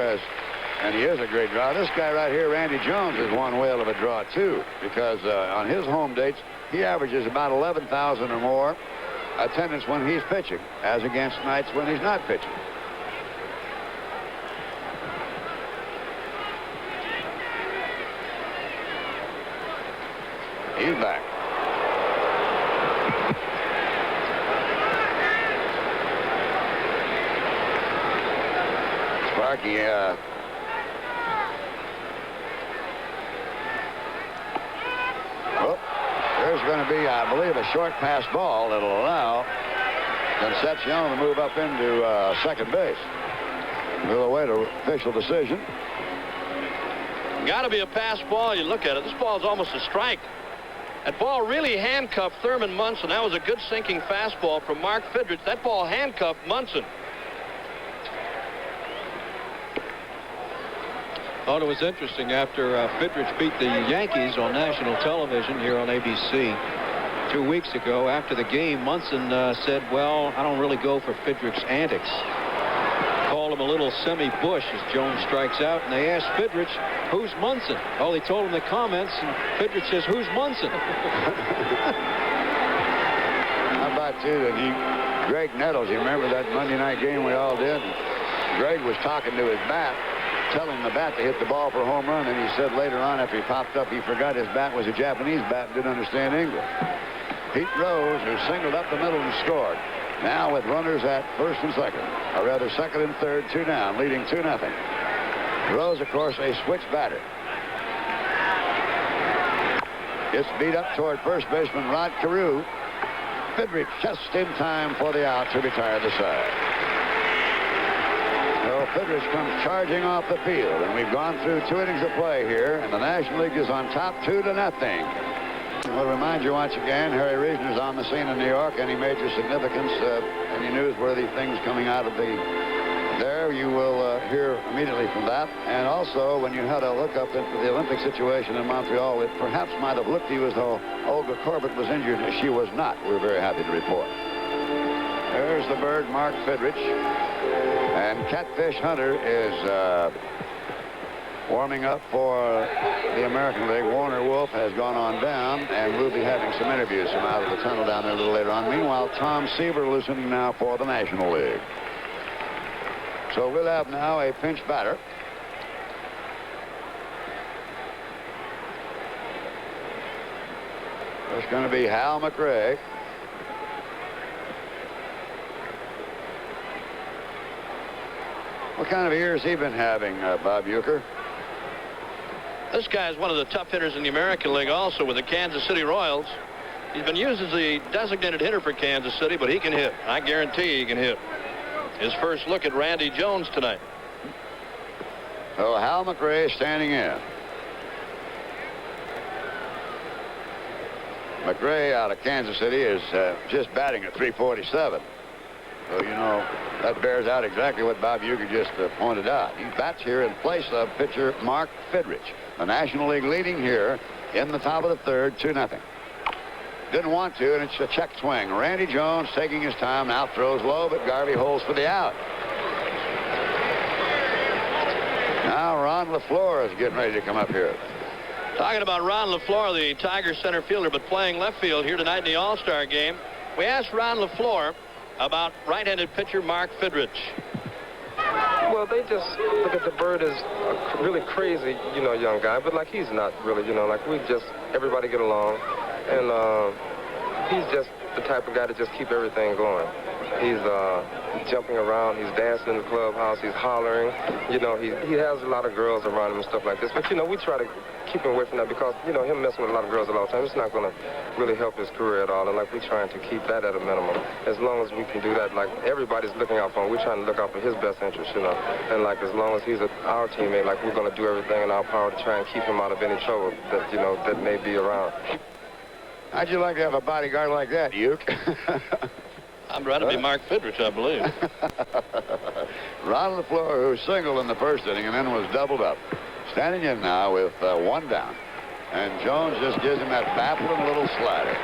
and he is a great draw. This guy right here, Randy Jones, is one whale of a draw, too, because on his home dates, he averages about 11,000 or more attendance when he's pitching as against nights when he's not pitching. He's back. Sparky, well, there's going to be, I believe, a short pass ball that'll allow Concepcion to move up into second base. We'll await an official decision. Got to be a pass ball. You look at it. This ball's almost a strike. That ball really handcuffed Thurman Munson. That was a good sinking fastball from Mark Fidrich. That ball handcuffed Munson. Thought it was interesting after Fidrich beat the Yankees on national television here on ABC 2 weeks ago. After the game, Munson said, well, I don't really go for Fidrich's antics. Called him a little semi-bush as Jones strikes out, and they asked Fidrich, who's Munson? Well, he told him the comments, and Fidrich says, who's Munson? How about, too, that Greg Nettles, you remember that Monday night game we all did? Greg was talking to his bat, telling the bat to hit the ball for a home run, and he said later on after he popped up he forgot his bat was a Japanese bat and didn't understand English. Pete Rose, who singled up the middle and scored. Now with runners at first and second, or rather second and third, 2 down, leading 2-0. Rose, of course, a switch batter. Gets beat up toward first baseman Rod Carew. Fidrich just in time for the out to retire the side. So Fidrich comes charging off the field, and we've gone through 2 innings of play here, and the National League is on top 2-0. We'll remind you once again, Harry Reasoner's on the scene in New York. Any major significance, any newsworthy things coming out of there, you will hear immediately from that. And also, when you had a look up into the Olympic situation in Montreal, it perhaps might have looked to you as though Olga Corbett was injured. She was not. We're very happy to report. There's the bird, Mark Fidrich. And Catfish Hunter is warming up for the American League. Warner Wolf has gone on down, and we'll be having some interviews from out of the tunnel down there a little later on. Meanwhile, Tom Seaver loosening now for the National League. So we'll have now a pinch batter. There's going to be Hal McRae. What kind of a year has he been having, Bob Uecker? This guy is one of the tough hitters in the American League also with the Kansas City Royals. He's been used as the designated hitter for Kansas City, but he can hit. I guarantee he can hit. His first look at Randy Jones tonight. So Hal McRae standing in. McRae out of Kansas City is just batting at .347. So, you know, that bears out exactly what Bob Uecker just pointed out. He bats here in place of pitcher Mark Fidrich. The National League leading here in the top of the third, 2-0. Didn't want to, and it's a check swing. Randy Jones taking his time, now throws low, but Garvey holds for the out. Now Ron LaFleur is getting ready to come up here. Talking about Ron LaFleur, the Tiger center fielder, but playing left field here tonight in the All-Star game. We asked Ron LaFleur about right-handed pitcher Mark Fidrich. Well, they just look at the bird as a really crazy, you know, young guy, but like he's not really, you know, like everybody get along, and he's just the type of guy to just keep everything going. He's jumping around, he's dancing in the clubhouse, he's hollering, you know, he has a lot of girls around him and stuff like this, but, you know, we try to keep him away from that because, you know, him messing with a lot of girls a lot of times, it's not going to really help his career at all, and, like, we're trying to keep that at a minimum. As long as we can do that, like, everybody's looking out for him, we're trying to look out for his best interest, you know, and, like, as long as he's our teammate, like, we're going to do everything in our power to try and keep him out of any trouble that, you know, that may be around. How'd you like to have a bodyguard like that, Uke? I'd rather be Mark Fidrich, I believe. Ron LaFleur, who singled in the first inning and then was doubled up. Standing in now with 1 down. And Jones just gives him that baffling little slider.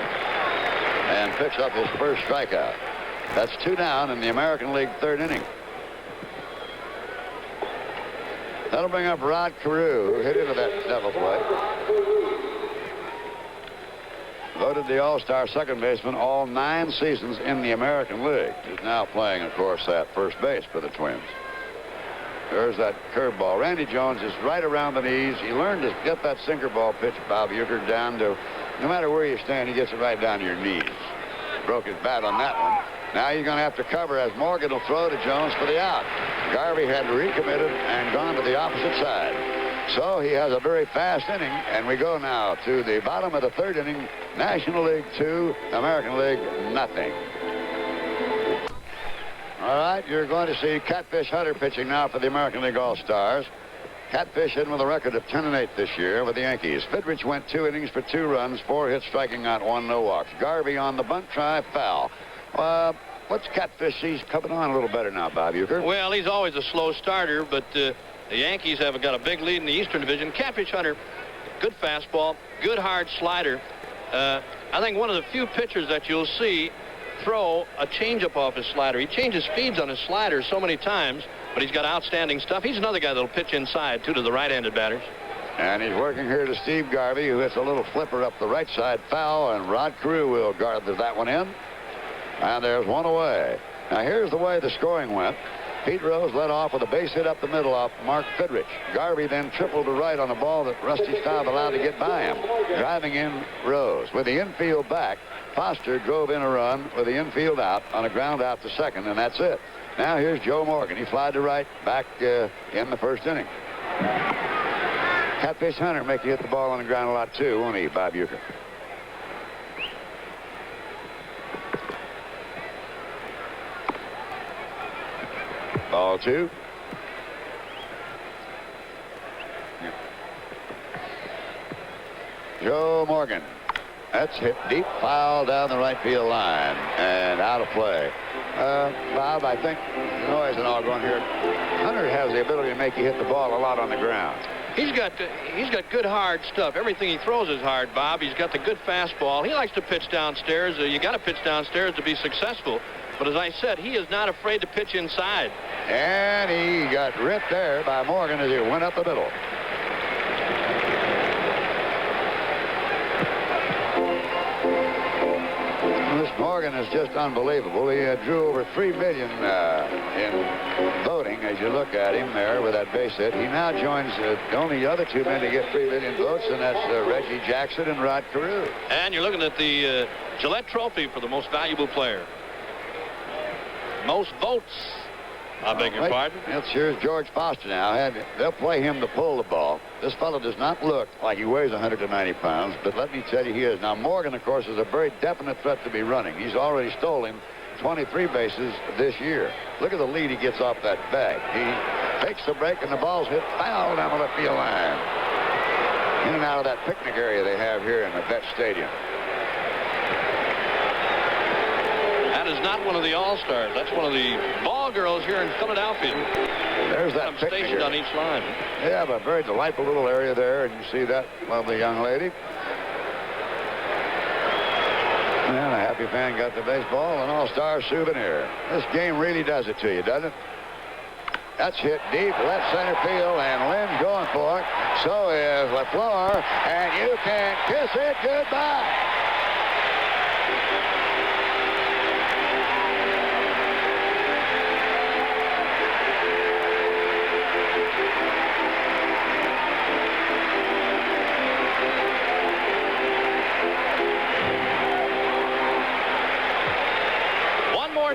And picks up his first strikeout. That's 2 down in the American League third inning. That'll bring up Rod Carew, who hit into that double play. voted the All-Star second baseman all 9 seasons in the American League. He's now playing, of course, at first base for the Twins. There's that curveball. Randy Jones is right around the knees. He learned to get that sinker ball pitch, Bob Uecker, down to, no matter where you stand, he gets it right down to your knees. Broke his bat on that one. Now you're going to have to cover as Morgan will throw to Jones for the out. Garvey had recommitted and gone to the opposite side. So he has a very fast inning, and we go now to the bottom of the third inning. National League 2, American League nothing. All right, you're going to see Catfish Hunter pitching now for the American League All-Stars. Catfish in with a record of 10-8 this year with the Yankees. Fidrich went 2 innings for 2 runs, 4 hits, striking out 1, no walks. Garvey on the bunt try, foul. What's Catfish? He's coming on a little better now, Bob Uecker. Well, he's always a slow starter, but the Yankees have got a big lead in the Eastern Division. Catfish Hunter, good fastball, good hard slider. I think one of the few pitchers that you'll see throw a changeup off his slider. He changes speeds on his slider so many times, but he's got outstanding stuff. He's another guy that'll pitch inside, too, to the right-handed batters. And he's working here to Steve Garvey, who hits a little flipper up the right side foul, and Rod Carew will guard that one in. And there's one away. Now, here's the way the scoring went. Pete Rose led off with a base hit up the middle off Mark Fidrich. Garvey then tripled to right on a ball that Rusty Staub allowed to get by him, driving in Rose. With the infield back, Foster drove in a run with the infield out on a ground out to second, and that's it. Now here's Joe Morgan. He flied to right back in the first inning. Catfish Hunter make you hit the ball on the ground a lot too, won't he, Bob Uecker? Ball 2. Joe Morgan. That's hit deep, foul down the right field line and out of play. Bob, I think the noise and all going here. Hunter has the ability to make you hit the ball a lot on the ground. He's got good hard stuff. Everything he throws is hard, Bob. He's got the good fastball. He likes to pitch downstairs. You got to pitch downstairs to be successful. But as I said, he is not afraid to pitch inside. And he got ripped there by Morgan as he went up the middle. This Morgan is just unbelievable. He drew over 3 million in voting as you look at him there with that base hit. He now joins the only other 2 men to get 3 million votes, and that's Reggie Jackson and Rod Carew. And you're looking at the Gillette Trophy for the most valuable player. Most votes. I beg your pardon. Here's George Foster now. They'll play him to pull the ball. This fellow does not look like he weighs 190 pounds, but let me tell you, he is. Now, Morgan, of course, is a very definite threat to be running. He's already stolen 23 bases this year. Look at the lead he gets off that bag. He takes the break, and the ball's hit foul down the left field line. In and out of that picnic area they have here in the Vet Stadium. That is not one of the All-Stars. That's one of the ball girls here in Philadelphia. There's that picnic stationed on each line. Yeah, but a very delightful little area there, and you see that lovely young lady. And a happy fan got the baseball, an All-Star souvenir. This game really does it to you, doesn't it? That's hit deep left center field, and Lynn's going for it. So is LaFleur, and you can kiss it goodbye.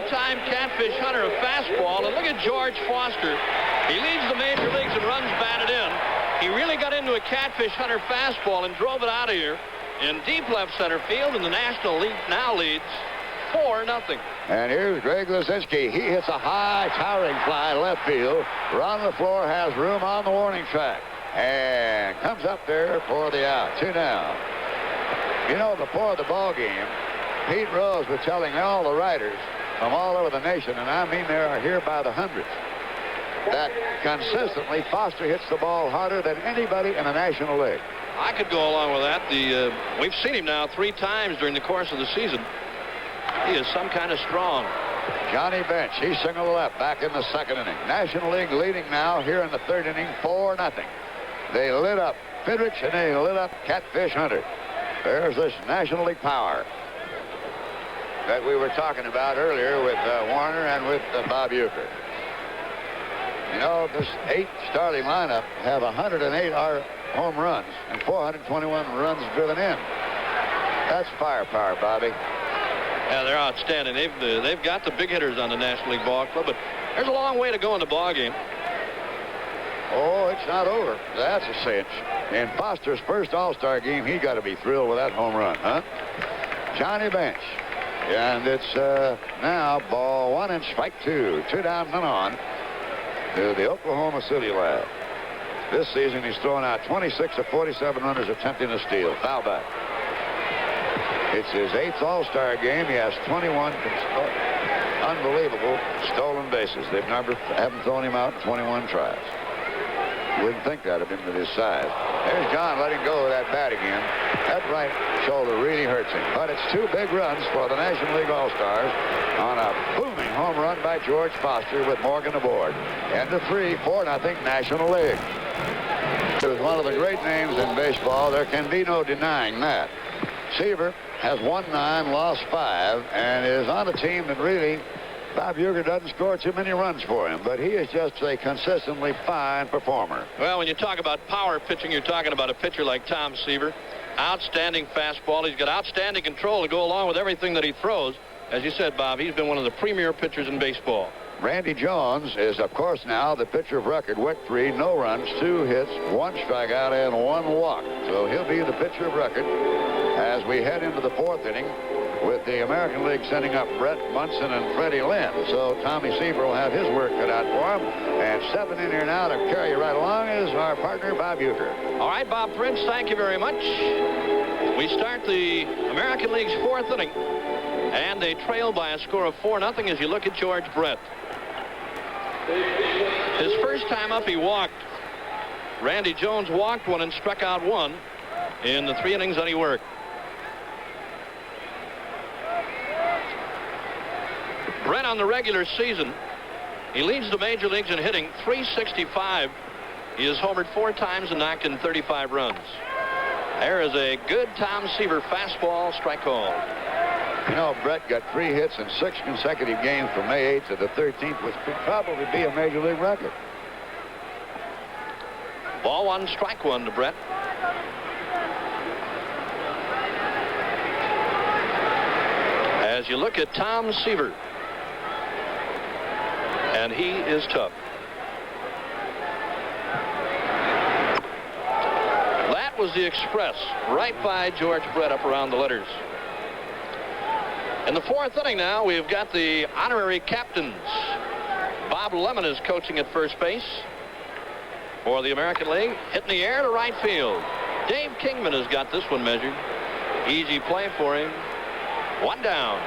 Time Catfish Hunter a fastball, and look at George Foster. He leads the major leagues in runs batted in. He really got into a Catfish Hunter fastball and drove it out of here in deep left center field, and the National League now leads 4-0. And here's Greg Luzinski. He hits a high towering fly left field. Ron LaFleur has room on the warning track and comes up there for the out. 2 now. You know, before the ball game, Pete Rose was telling all the writers from all over the nation, and I mean there are here by the hundreds, that consistently Foster hits the ball harder than anybody in the National League. I could go along with that. We've seen him now 3 times during the course of the season. He is some kind of strong. Johnny Bench, he singled left back in the second inning. National League leading now here in the third inning 4-0. They lit up Fidrich and they lit up Catfish Hunter. There's this National League power that we were talking about earlier with Warner and with Bob Uecker. You know, this 8 starting lineup have 108 home runs and 421 runs driven in. That's firepower, Bobby. Yeah, they're outstanding. They've got the big hitters on the National League Ball Club, but there's a long way to go in the ball game. Oh, it's not over. That's a cinch. In Foster's first All-Star game, he got to be thrilled with that home run, huh? Johnny Bench. And it's now ball 1 and strike 2. 2 down, none on to the Oklahoma City lad. This season, he's thrown out 26 of 47 runners attempting to steal. Foul back. It's his 8th All-Star game. He has 21 unbelievable stolen bases. Haven't thrown him out in 21 tries. Wouldn't think that of him at his size. There's John letting go of that bat again. That right shoulder really hurts him. But it's 2 big runs for the National League All-Stars on a booming home run by George Foster with Morgan aboard. And the 3-4-0 National League. It was one of the great names in baseball. There can be no denying that. Seaver has won 9, lost 5, and is on a team that really, Bob Uecker doesn't score too many runs for him, but he is just a consistently fine performer. Well, when you talk about power pitching, you're talking about a pitcher like Tom Seaver. Outstanding fastball. He's got outstanding control to go along with everything that he throws. As you said, Bob, he's been one of the premier pitchers in baseball. Randy Jones is, of course, now the pitcher of record with 3 no runs, 2 hits, 1 strikeout, and 1 walk. So he'll be the pitcher of record as we head into the 4th inning with the American League sending up Brett Munson and Freddie Lynn. So Tommy Seaver will have his work cut out for him. And stepping in here now to carry you right along is our partner, Bob Uecker. All right, Bob Prince, thank you very much. We start the American League's 4th inning, and they trail by a score of 4-0 as you look at George Brett. His first time up, he walked. Randy Jones walked 1 and struck out 1 in the 3 innings that he worked. Brett on the regular season, he leads the major leagues in hitting, .365. He has homered 4 times and knocked in 35 runs. There is a good Tom Seaver fastball strike call. You know, Brett got 3 hits in 6 consecutive games from May 8th to the 13th, which could probably be a major league record. Ball 1, strike 1 to Brett. As you look at Tom Seaver, and he is tough. That was the express right by George Brett up around the letters. In the 4th inning now, we've got the honorary captains. Bob Lemon is coaching at first base for the American League. Hit in the air to right field. Dave Kingman has got this one measured. Easy play for him. 1 down.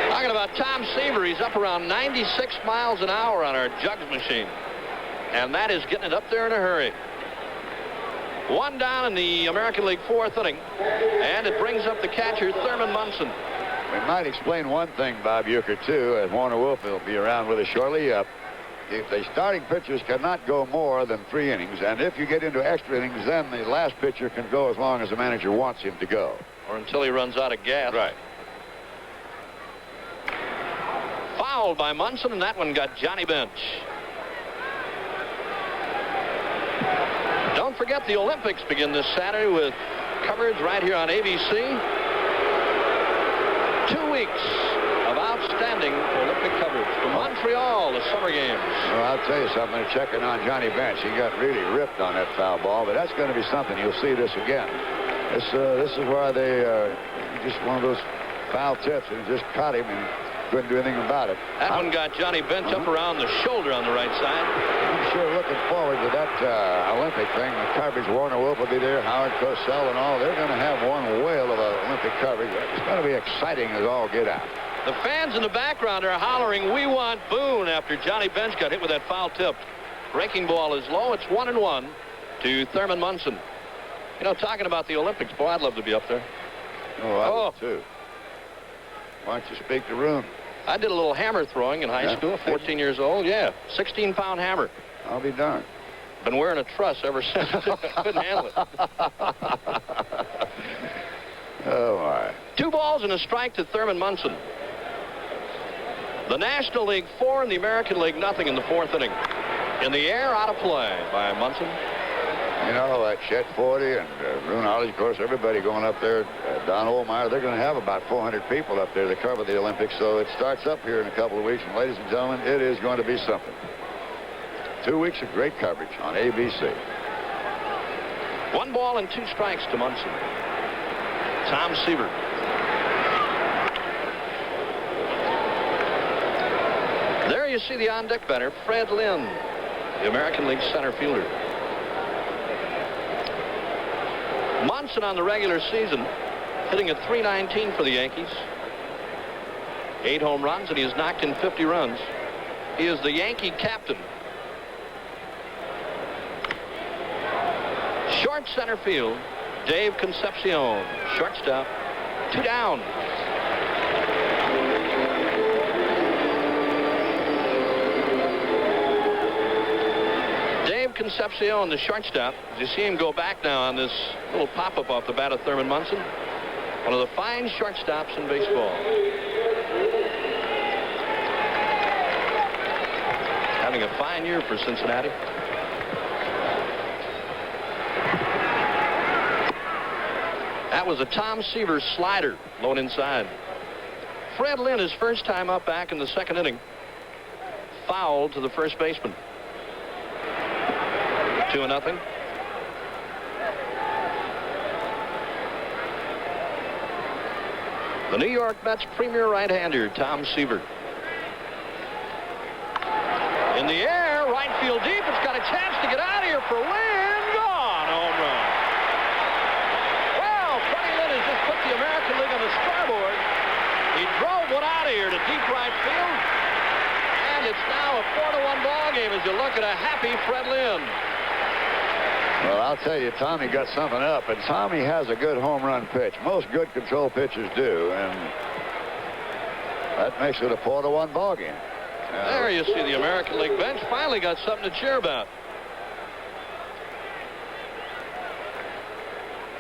Talking about Tom Seaver, he's up around 96 miles an hour on our jugs machine. And that is getting it up there in a hurry. 1 down in the American League 4th inning. And it brings up the catcher, Thurman Munson. We might explain one thing, Bob Uecker, too, as Warner Wolf will be around with us shortly. If the starting pitchers cannot go more than 3 innings, and if you get into extra innings, then the last pitcher can go as long as the manager wants him to go. Or until he runs out of gas. Right. Fouled by Munson, and that one got Johnny Bench. Don't forget the Olympics begin this Saturday with coverage right here on ABC. 2 weeks of outstanding Olympic coverage from Montreal, the Summer Games. Well, I'll tell you something. Checking on Johnny Bench, he got really ripped on that foul ball, but that's going to be something. You'll see this again. This is where they just one of those foul tips, and just caught him and couldn't do anything about it. That one got Johnny Bench up around the shoulder on the right side. I'm sure looking forward to that Olympic thing. The coverage, Warner Wolf will be there, Howard Cosell and all. They're going to have one whale of Olympic coverage. It's going to be exciting as all get out. The fans in the background are hollering, "We want Boone," after Johnny Bench got hit with that foul tip. Breaking ball is low. It's 1-1 to Thurman Munson. You know, talking about the Olympics, boy, I'd love to be up there. Oh, I would too. Why don't you speak to Roon? I did a little hammer throwing in high school, 14 years old. Yeah, 16-pound hammer. I'll be darned. Been wearing a truss ever since. Couldn't handle it. balls and a strike to Thurman Munson. The National League 4 and the American League nothing in the fourth inning. In the air, out of play by Munson. You know, that Chet 40 and Brunelli, of course, everybody going up there, Don Ohlmeyer, they're going to have about 400 people up there that cover the Olympics, so it starts up here in a couple of weeks, and ladies and gentlemen, it is going to be something. 2 weeks of great coverage on ABC. 1 ball and 2 strikes to Munson. Tom Seaver. There you see the on-deck batter, Fred Lynn, the American League center fielder. Munson on the regular season hitting at .319 for the Yankees. 8 home runs, and he has knocked in 50 runs. He is the Yankee captain. Short center field, Dave Concepcion. Shortstop, 2 down. Dave Concepcion, the shortstop. As you see him go back now on this little pop-up off the bat of Thurman Munson. One of the fine shortstops in baseball. Having a fine year for Cincinnati. That was a Tom Seaver slider, low and inside. Fred Lynn, his first time up back in the second inning. Foul to the first baseman. 2-0. The New York Mets premier right-hander, Tom Seaver. In the air, right field deep. It's got a chance to get out of here for Lynn. Gone. Home run. Well, Freddie Lynn has just put the American League on the scoreboard. He drove one out of here to deep right field. And it's now a 4-1 ball game as you look at a happy Fred Lynn. Well, I'll tell you, Tommy got something up, and Tommy has a good home run pitch. Most good control pitchers do, and that makes it a 4-1 ball game. There you see the American League bench finally got something to cheer about.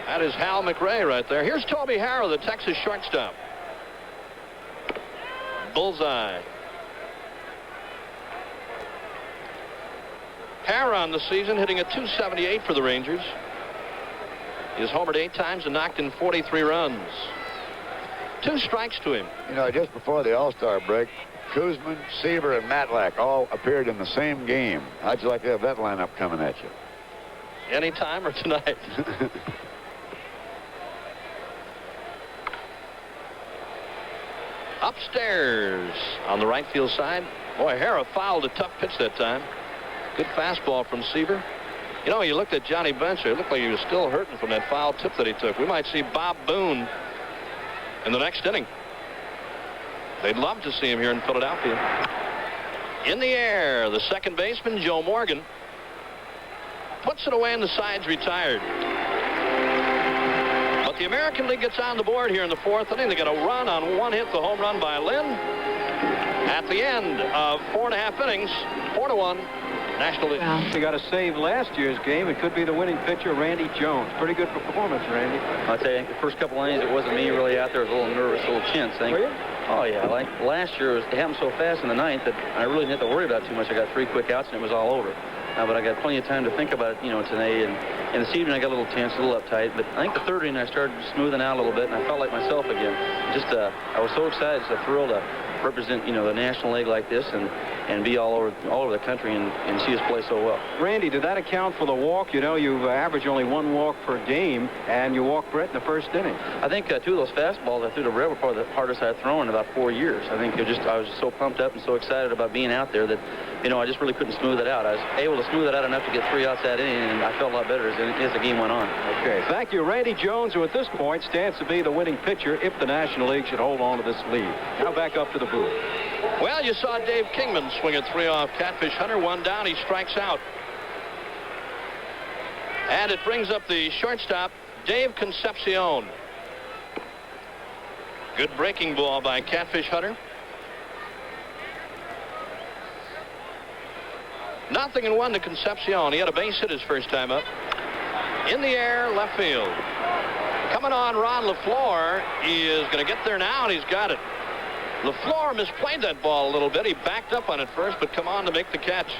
That is Hal McRae right there. Here's Toby Harrow, the Texas shortstop. Bullseye. Harrow on the season hitting a .278 for the Rangers. He has homered 8 times and knocked in 43 runs. 2 strikes to him. You know, just before the All-Star break, Kuzman, Seaver, and Matlack all appeared in the same game. How'd you like to have that lineup coming at you? Anytime or tonight? Upstairs on the right field side. Boy, Harrow fouled a tough pitch that time. Good fastball from Seaver. You know, you looked at Johnny Bench. It looked like he was still hurting from that foul tip that he took. We might see Bob Boone in the next inning. They'd love to see him here in Philadelphia. In the air, the second baseman, Joe Morgan, puts it away and the side's retired. But the American League gets on the board here in the fourth inning. They get a run on 1 hit, the home run by Lynn. At the end of 4.5 innings, 4-1, National League. He got a save last year's game. It could be the winning pitcher, Randy Jones. Pretty good performance, Randy. I'll tell you, the first couple innings, it wasn't me really out there. I was a little nervous, a little tense. Were you? Oh, yeah. Like last year, it happened so fast in the ninth that I really didn't have to worry about it too much. I got 3 quick outs, and it was all over. But I got plenty of time to think about it, you know, today. And this evening, I got a little tense, a little uptight. But I think the third inning, I started smoothing out a little bit, and I felt like myself again. Just, I was so excited, so thrilled to represent, you know, the National League like this and be all over the country and see us play so well. Randy, did that account for the walk? You know, you average only 1 walk per game, and you walked Brett in the first inning. I think 2 of those fastballs I threw to Brett were probably the hardest I'd thrown in about 4 years. I think I was just so pumped up and so excited about being out there that, you know, I just really couldn't smooth it out. I was able to smooth it out enough to get 3 outs that inning, and I felt a lot better as the game went on. Okay, thank you, Randy Jones, who at this point stands to be the winning pitcher if the National League should hold on to this lead. Now back up to the booth. Well, you saw Dave Kingman swing a 3 off Catfish Hunter. 1 down, he strikes out. And it brings up the shortstop, Dave Concepcion. Good breaking ball by Catfish Hunter. 0-1 to Concepcion. He had a base hit his first time up. In the air, left field. Coming on Ron LaFleur. He is going to get there now, and he's got it. LaFleur misplayed that ball a little bit. He backed up on it first, but come on to make the catch.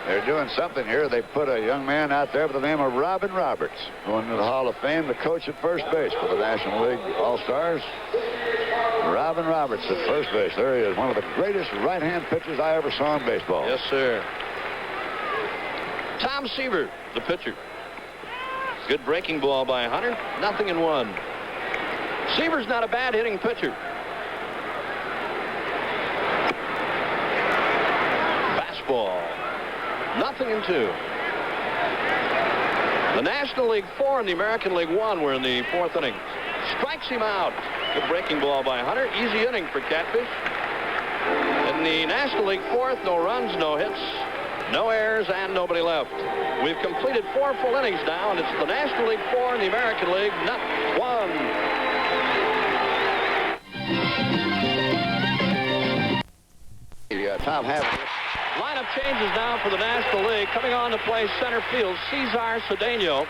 They're doing something here. They put a young man out there by the name of Robin Roberts, going to the Hall of Fame, the coach at first base for the National League All-Stars. Robin Roberts at first base. There he is, one of the greatest right-hand pitchers I ever saw in baseball. Yes, sir. Tom Seaver, the pitcher. Good breaking ball by Hunter. 0-1. Seaver's not a bad hitting pitcher. Fastball. 0-2. The National League 4 and the American League 1 were in the 4th inning. Strikes him out. Good breaking ball by Hunter. Easy inning for Catfish. In the National League 4th, no runs, no hits, no errors, and nobody left. We've completed 4 full innings now, and it's the National League 4 and the American League, not one. Top half. Lineup changes now for the National League. Coming on to play center field, Cesar Cedeno.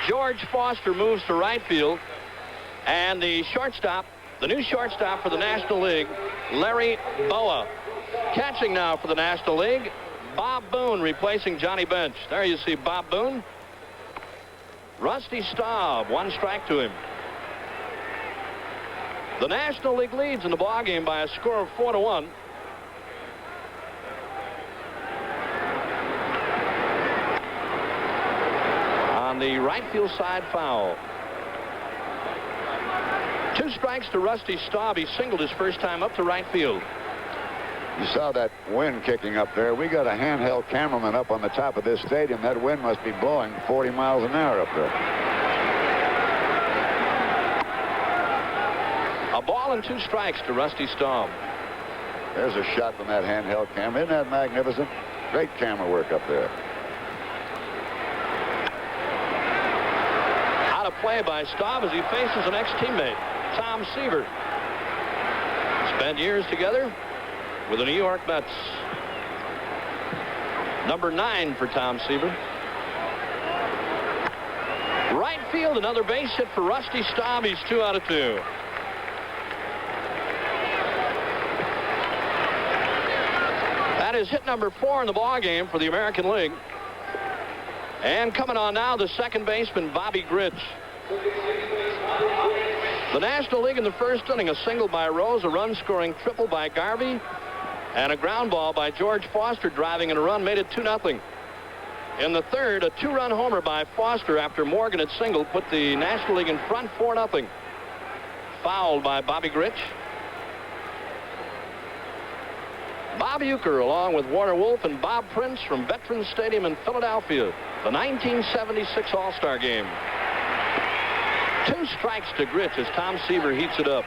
George Foster moves to right field. And the shortstop, the new shortstop for the National League, Larry Boa. Catching now for the National League, Bob Boone replacing Johnny Bench. There you see Bob Boone. Rusty Staub, 1 strike to him. The National League leads in the ballgame by a score of 4-1. On the right field side, foul. 2 strikes to Rusty Staub. He singled his first time up to right field. You saw that wind kicking up there. We got a handheld cameraman up on the top of this stadium. That wind must be blowing 40 miles an hour up there. A ball and 2 strikes to Rusty Staub. There's a shot from that handheld camera. Isn't that magnificent? Great camera work up there. Out of play by Staub as he faces an ex-teammate, Tom Seaver. Spent years together with the New York Mets. Number 9 for Tom Seaver. Right field, another base hit for Rusty Staub. He's 2 out of 2. That is hit number 4 in the ballgame for the American League. And coming on now, the second baseman, Bobby Grich. The National League in the first inning, a single by Rose, a run-scoring triple by Garvey, and a ground ball by George Foster driving in a run made it 2-0. In the third, a 2-run homer by Foster after Morgan had singled put the National League in front 4-0. Fouled by Bobby Grich. Bob Uecker along with Warner Wolf and Bob Prince from Veterans Stadium in Philadelphia. The 1976 All-Star Game. 2 strikes to Grich as Tom Seaver heats it up.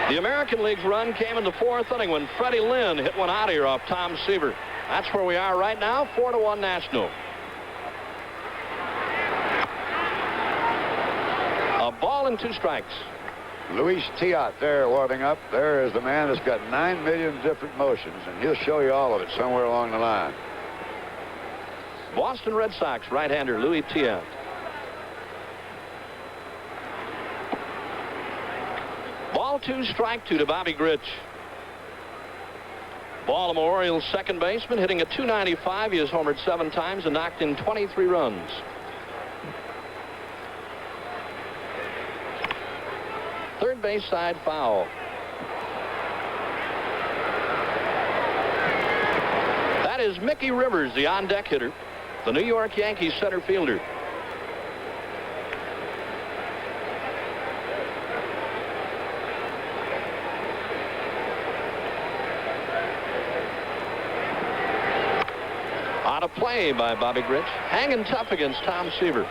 The American League's run came in the 4th inning when Freddie Lynn hit one out of here off Tom Seaver. That's where we are right now, 4-1 National. A ball and 2 strikes. Luis Tiat there warming up. There is the man that's got 9 million different motions, and he'll show you all of it somewhere along the line. Boston Red Sox right-hander Luis Tiat. Ball 2, strike 2 to Bobby Grich. Baltimore Orioles second baseman hitting at .295. He has homered 7 times and knocked in 23 runs. Third base side foul. That is Mickey Rivers, the on-deck hitter, the New York Yankees center fielder. On a play by Bobby Grich, hanging tough against Tom Seaver.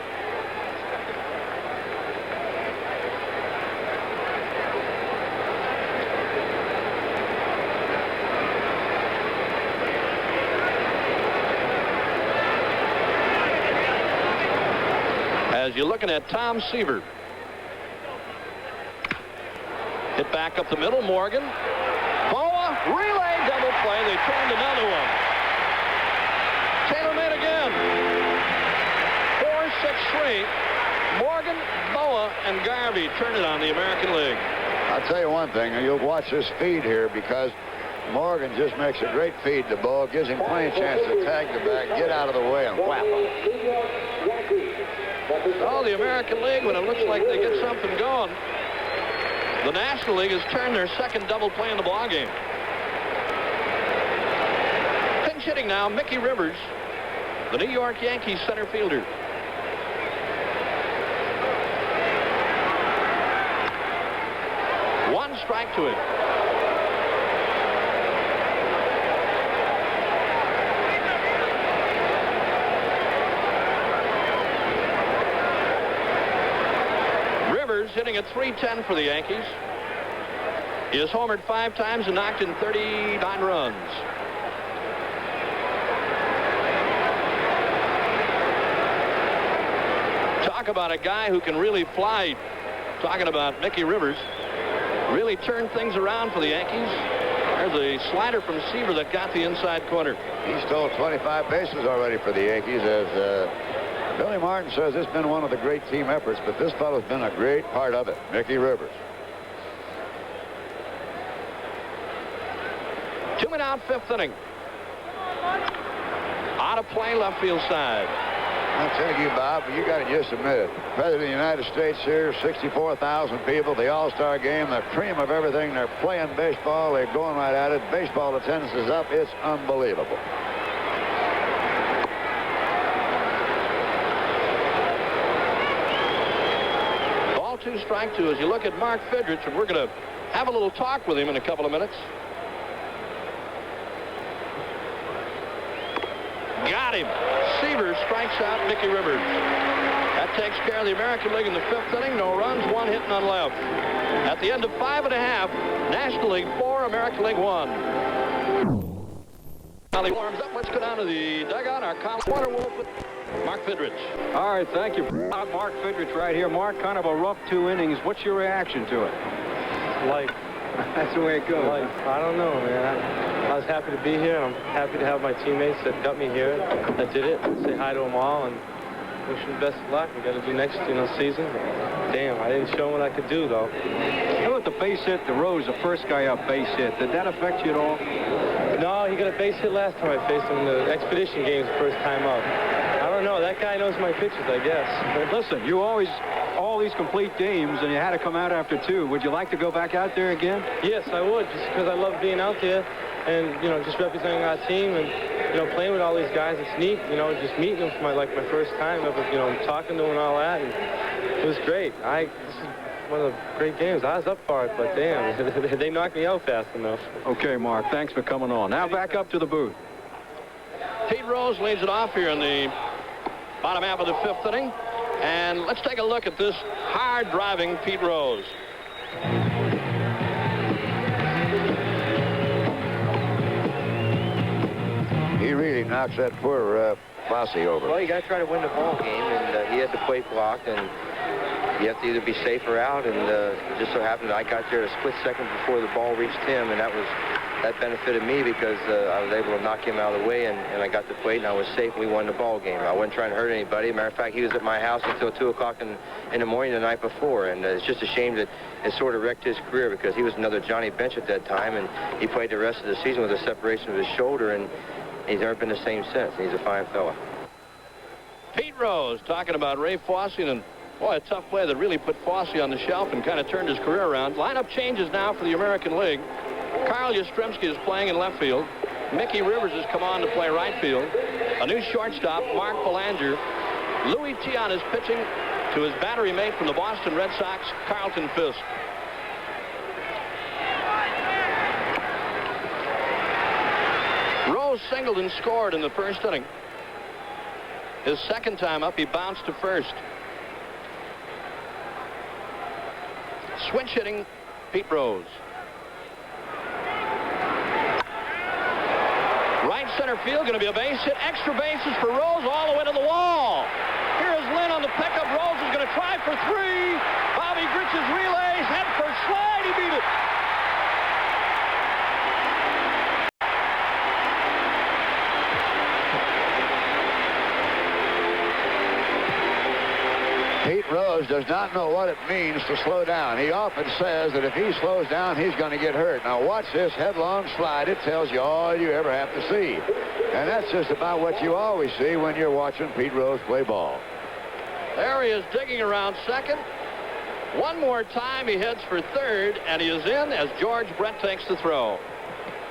As you're looking at Tom Seaver. Hit back up the middle, Morgan. Boa, relay, double play. They turned another one. Taylor made again. 4-6 3. Morgan, Boa, and Garvey turn it on the American League. I'll tell you one thing. You'll watch this feed here because Morgan just makes a great feed to Boa, gives him plenty of chance to tag the back, get out of the way, and whap him. Oh, the American League, when it looks like they get something going, the National League has turned their second double play in the ballgame. Pinch hitting now, Mickey Rivers, the New York Yankees center fielder. One strike to him. Rivers hitting at .310 for the Yankees. He has homered 5 times and knocked in 39 runs. Talk about a guy who can really fly. Talking about Mickey Rivers. Really turned things around for the Yankees. There's a slider from Seaver that got the inside corner. He stole 25 bases already for the Yankees. As Billy Martin says, it's been one of the great team efforts, but this fellow's been a great part of it, Mickey Rivers. 2-man out, 5th inning. Out of play, left field side. I'm telling you, Bob, you got to just admit it. President of the United States here, 64,000 people, the All-Star game, the cream of everything. They're playing baseball. They're going right at it. Baseball attendance is up. It's unbelievable. Ball 2, strike 2 as you look at Mark Fidrich, and we're going to have a little talk with him in a couple of minutes. Got him. Seaver strikes out Mickey Rivers. That takes care of the American League in the 5th inning. No runs, 1 hit, none left. At the end of 5 1/2, National League 4, American League 1. While he warms up, let's go down to the dugout. Our Water Wolf with Mark Fidrich. All right, thank you. Mark Fidrich right here. Mark, kind of a rough 2 innings. What's your reaction to it? Life. That's the way it goes. Life. I don't know, man. I was happy to be here. I'm happy to have my teammates that got me here, that did it. Say hi to them all and wish them the best of luck. We got to do next, season. Damn, I didn't show them what I could do, though. How about the base hit, the Rose, the first guy up base hit? Did that affect you at all? No, he got a base hit last time I faced him in the Expedition games the first time up. I don't know. That guy knows my pitches, I guess. Listen, you always, all these complete games, and you had to come out after 2. Would you like to go back out there again? Yes, I would, just because I love being out there and, just representing our team and, playing with all these guys. It's neat, just meeting them for my first time ever, talking to them and all that. And it was great. This is one of the great games. I was up for it, but damn, they knocked me out fast enough. Okay, Mark, thanks for coming on. Now back up to the booth. Pete Rose leads it off here in the bottom half of the 5th inning. And let's take a look at this hard-driving Pete Rose. He really knocks that poor Fosse over. Well, you got to try to win the ball game, and he had the plate blocked, and you have to either be safe or out. And just so happened I got there a split second before the ball reached him, and that benefited me because I was able to knock him out of the way, and I got the plate, and I was safe, and we won the ball game. I wasn't trying to hurt anybody. Matter of fact, he was at my house until 2 o'clock in the morning the night before, and it's just a shame that it sort of wrecked his career because he was another Johnny Bench at that time, and he played the rest of the season with a separation of his shoulder, and he's never been the same since. He's a fine fella. Pete Rose talking about Ray Fosse, and boy, a tough play that really put Fosse on the shelf and kind of turned his career around. Lineup changes now for the American League. Carl Yastrzemski is playing in left field. Mickey Rivers has come on to play right field. A new shortstop, Mark Belanger. Louis Tion is pitching to his battery mate from the Boston Red Sox, Carlton Fisk. Rose singled and scored in the 1st inning. His 2nd time up, he bounced to 1st. Switch hitting, Pete Rose. Right center field, going to be a base hit. Extra bases for Rose all the way to the wall. Here is Lynn on the pickup. Rose is going to try for 3. Bobby Gritch's relays, head first slide. He beat it. Pete Rose does not know what it means to slow down. He often says that if he slows down, he's going to get hurt. Now watch this headlong slide. It tells you all you ever have to see. And that's just about what you always see when you're watching Pete Rose play ball. There he is digging around second. One more time, he heads for third, and he is in as George Brett takes the throw.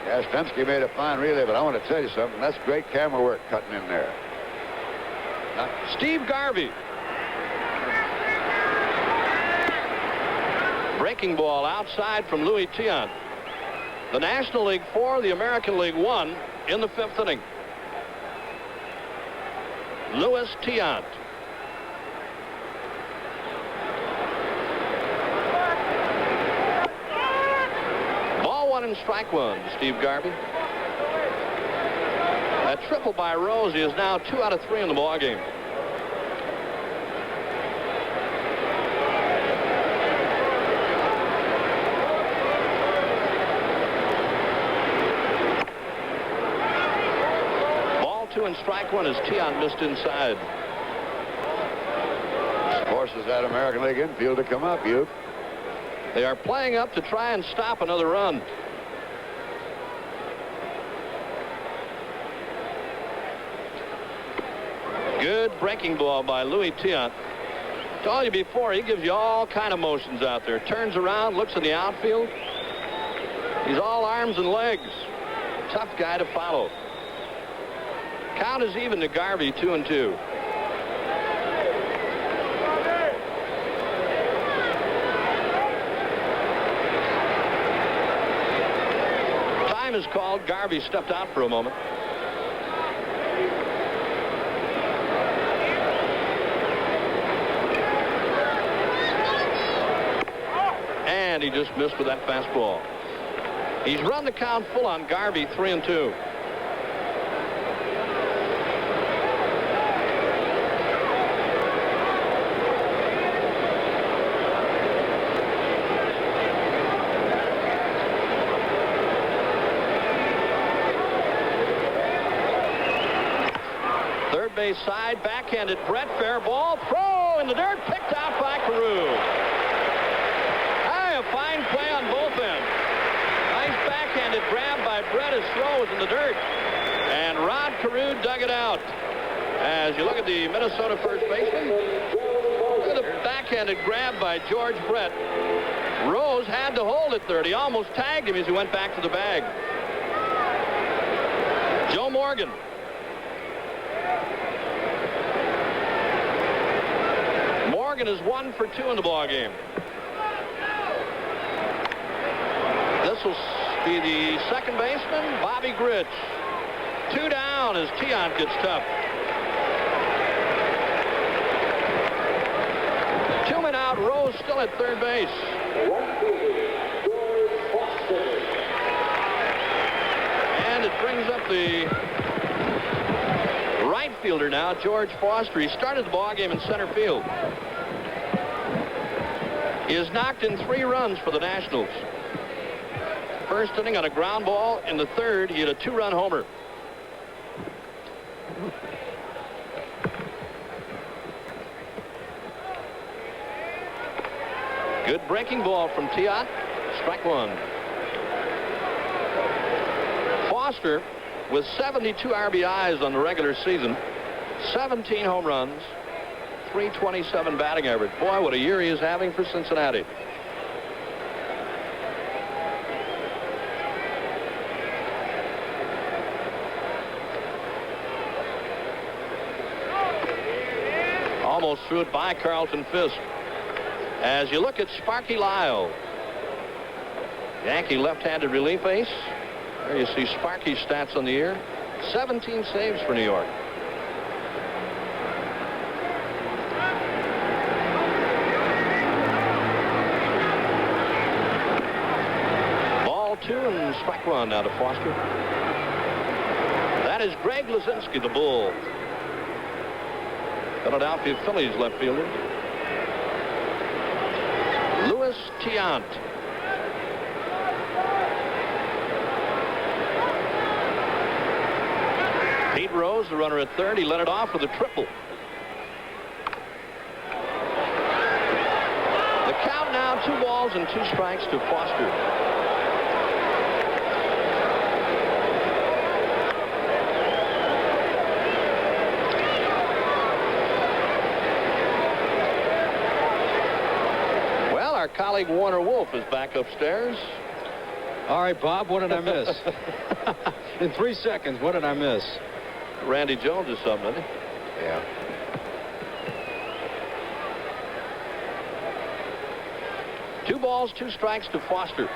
Yastrzemski made a fine relay, but I want to tell you something. That's great camera work cutting in there. Steve Garvey. Breaking ball outside from Louis Tiant. The National League 4, the American League 1 in the 5th inning. Louis Tiant. Ball 1 and strike 1, Steve Garvey. That triple by Rose, he is now 2 out of 3 in the ball game. Ball 2 and strike 1 as Tiant missed inside. Forces that American League infield to come up, Hugh. They are playing up to try and stop another run. Good breaking ball by Louis Tiant. I told you before, he gives you all kind of motions out there. Turns around, looks in the outfield. He's all arms and legs. Tough guy to follow. Count is even to Garvey, 2-2. Time is called. Garvey stepped out for a moment. And he just missed with that fastball. He's run the count full on Garvey, 3-2. Third base side, backhanded Brett, fair ball, throw in the dirt, picked out by Carew. A fine play on both ends. Nice backhanded grab by Brett as throw was in the dirt. And Rod Carew dug it out. As you look at the Minnesota first baseman, look at the backhanded grab by George Brett. Rose had to hold it third. He almost tagged him as he went back to the bag. Joe Morgan. Morgan is 1 for 2 in the ball game. This will be the second baseman, Bobby Grich. 2 down as Tiant gets tough. 2 men out, Rose still at third base. And it brings up the right fielder now, George Foster. He started the ball game in center field. He has knocked in 3 runs for the Nationals. First inning on a ground ball. In the third, he had a 2-run homer. Good breaking ball from Tiant. Strike 1. Foster with 72 RBIs on the regular season, 17 home runs, 327 batting average. Boy, what a year he is having for Cincinnati. Almost threw it by Carlton Fisk. As you look at Sparky Lyle, Yankee left-handed relief ace. There you see Sparky's stats on the year. 17 saves for New York. Ball 2 and strike 1 now to Foster. That is Greg Luzinski, the Bull. Philadelphia Phillies left fielder. Louis Tiant. Pete Rose, the runner at third. He led it off with a triple. 2 balls and 2 strikes to Foster. Well, our colleague Warner Wolf is back upstairs. All right, Bob, what did I miss? In 3 seconds, what did I miss? Randy Jones is something, isn't he? Yeah. Two balls, 2 strikes to Foster.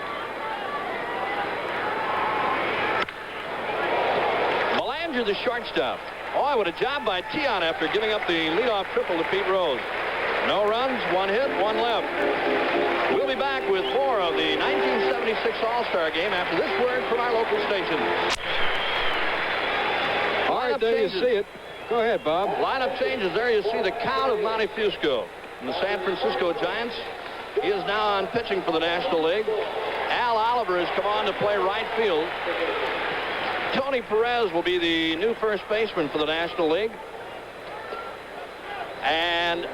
Belanger, the shortstop. Oh, what a job by Tion after giving up the leadoff triple to Pete Rose. No runs, 1 hit, 1 left. We'll be back with more of the 1976 All-Star Game after this word from our local station. All right, there you see it. Go ahead, Bob. Lineup changes. There you see the count of Monte Fusco from the San Francisco Giants. He is now on pitching for the National League. Al Oliver has come on to play right field. Tony Perez will be the new first baseman for the National League. And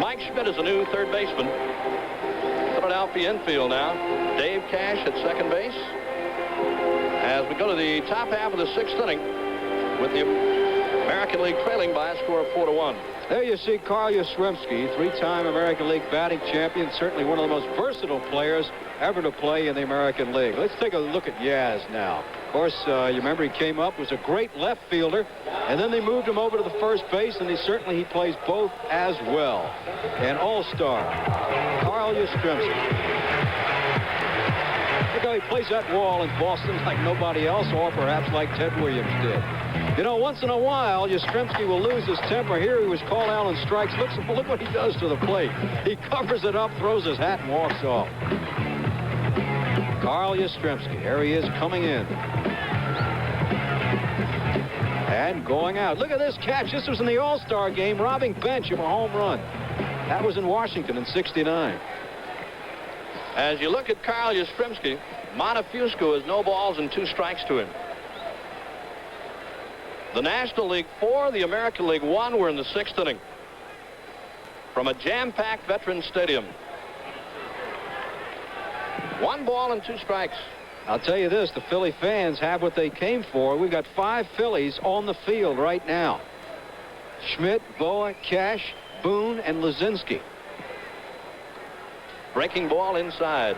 Mike Schmidt is the new third baseman. Philadelphia infield now. Dave Cash at second base. As we go to the top half of the 6th inning with the American League trailing by a score of 4-1. There you see Carl Yastrzemski, 3-time American League batting champion, certainly one of the most versatile players ever to play in the American League. Let's take a look at Yaz now. Of course, you remember he came up, was a great left fielder, and then they moved him over to the first base, and he plays both as well. An all-star, Carl Yastrzemski. Look how he plays that wall in Boston like nobody else, or perhaps like Ted Williams did. You know, once in a while, Yastrzemski will lose his temper. Here he was called out on strikes. Look what he does to the plate. He covers it up, throws his hat, and walks off. Carl Yastrzemski. Here he is coming in. And going out. Look at this catch. This was in the All-Star game, robbing Bench of a home run. That was in Washington in '69. As you look at Carl Yastrzemski, Monte Fusco has no balls and 2 strikes to him. The National League 4, the American League 1 were in the 6th inning. From a jam-packed Veterans Stadium. 1 ball and 2 strikes. I'll tell you this, the Philly fans have what they came for. We've got 5 Phillies on the field right now. Schmidt, Boa, Cash, Boone, and Lazinski. Breaking ball inside.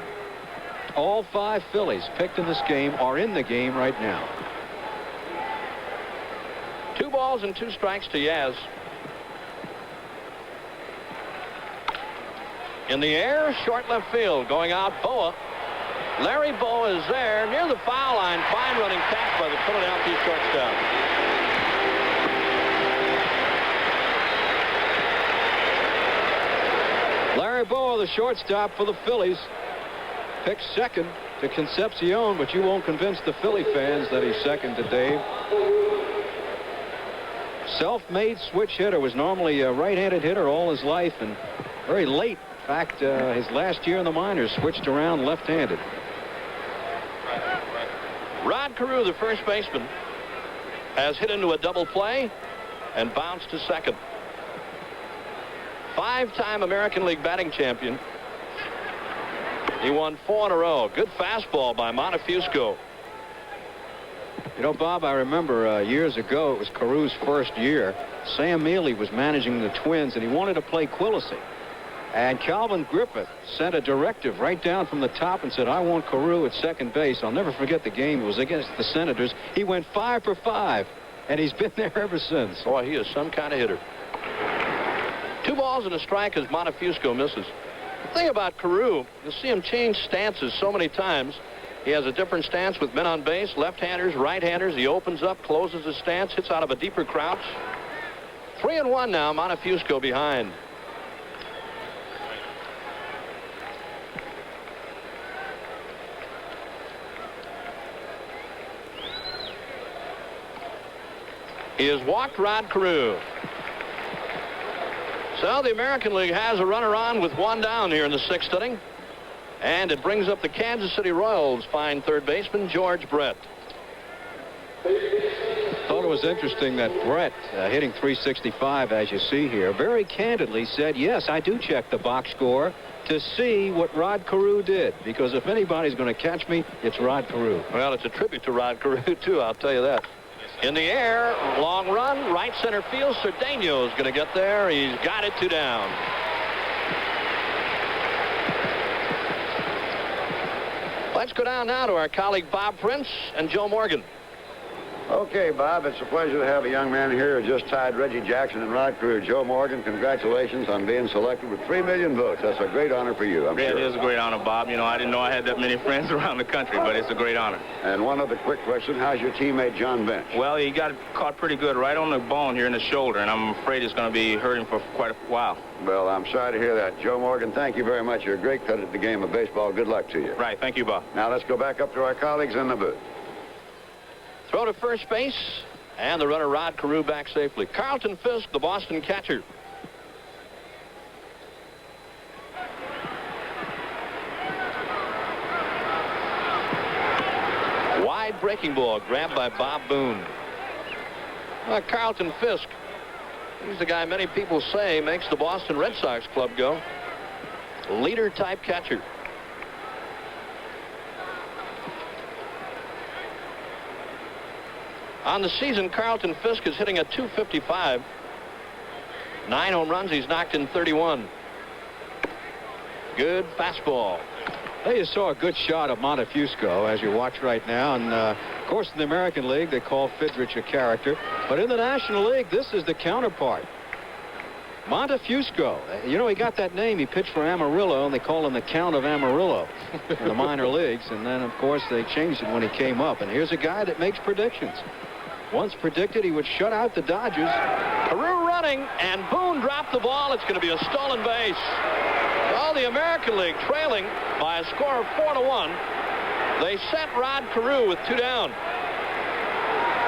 All 5 Phillies picked in this game are in the game right now. 2 balls and 2 strikes to Yaz. In the air, short left field, going out Boa. Larry Boa is there near the foul line. Fine running catch by the Philadelphia shortstop. Larry Boa, the shortstop for the Phillies, picks second to Concepcion, but you won't convince the Philly fans that he's second to Dave. Self-made switch hitter, was normally a right-handed hitter all his life, and very late. In fact, his last year in the minors switched around left-handed. Rod Carew, the first baseman, has hit into a double play and bounced to second. 5-time American League batting champion. He won 4 in a row. Good fastball by Monte Fusco. You know, Bob, I remember years ago, it was Carew's first year. Sam Mealy was managing the Twins, and he wanted to play Quillisi. And Calvin Griffith sent a directive right down from the top and said, I want Carew at second base. I'll never forget the game. It was against the Senators. He went 5 for 5, and he's been there ever since. Boy, he is some kind of hitter. 2 balls and a strike as Monte Fusco misses. The thing about Carew, you'll see him change stances so many times. He has a different stance with men on base, left-handers, right-handers. He opens up, closes his stance, hits out of a deeper crouch. 3-1 now, Monte Fusco behind. He has walked Rod Carew. So the American League has a runner on with 1 down here in the 6th inning. And it brings up the Kansas City Royals' fine third baseman, George Brett. Thought it was interesting that Brett, hitting .365, as you see here, very candidly said, yes, I do check the box score to see what Rod Carew did, because if anybody's going to catch me, it's Rod Carew. Well, it's a tribute to Rod Carew, too, I'll tell you that. In the air, long run, right center field. Cedeno is going to get there. He's got it 2 down. Let's go down now to our colleague Bob Prince and Joe Morgan. Okay, Bob, it's a pleasure to have a young man here who just tied Reggie Jackson and Rod Carew. Joe Morgan, congratulations on being selected with 3 million votes. That's a great honor for you, I'm sure. It is a great honor, Bob. You know, I didn't know I had that many friends around the country, but it's a great honor. And one other quick question, how's your teammate John Bench? Well, he got caught pretty good right on the bone here in the shoulder, and I'm afraid it's going to be hurting for quite a while. Well, I'm sorry to hear that. Joe Morgan, thank you very much. You're a great cut at the game of baseball. Good luck to you. Right, thank you, Bob. Now let's go back up to our colleagues in the booth. Throw to first base. And the runner, Rod Carew, back safely. Carlton Fisk, the Boston catcher. Wide breaking ball grabbed by Bob Boone. Carlton Fisk. He's the guy many people say makes the Boston Red Sox club go. Leader-type catcher. On the season, Carlton Fisk is hitting a .255. 9 home runs. He's knocked in 31. Good fastball. There you saw a good shot of Montefusco, as you watch right now. And, of course, in the American League, they call Fidrich a character. But in the National League, this is the counterpart. Montefusco. You know, he got that name. He pitched for Amarillo, and they call him the Count of Amarillo in the minor leagues. And then, of course, they changed it when he came up. And here's a guy that makes predictions. Once predicted he would shut out the Dodgers. Carew running, and Boone dropped the ball. It's going to be a stolen base. Well, the American League trailing by a score of 4-1. They set Rod Carew with 2 down.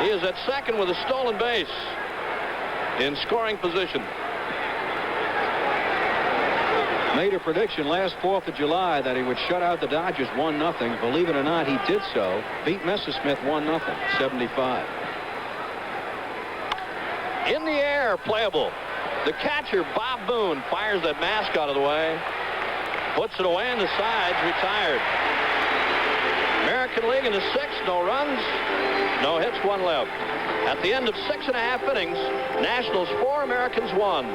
He is at second with a stolen base in scoring position. Made a prediction last 4th of July that he would shut out the Dodgers 1-0. Believe it or not, he did so. Beat Messersmith 1-0, 75. In the air, playable. The catcher, Bob Boone, fires that mask out of the way. Puts it away on the sides, retired. American League in the 6th, no runs, no hits, 1 left. At the end of 6.5 innings, Nationals 4, Americans 1.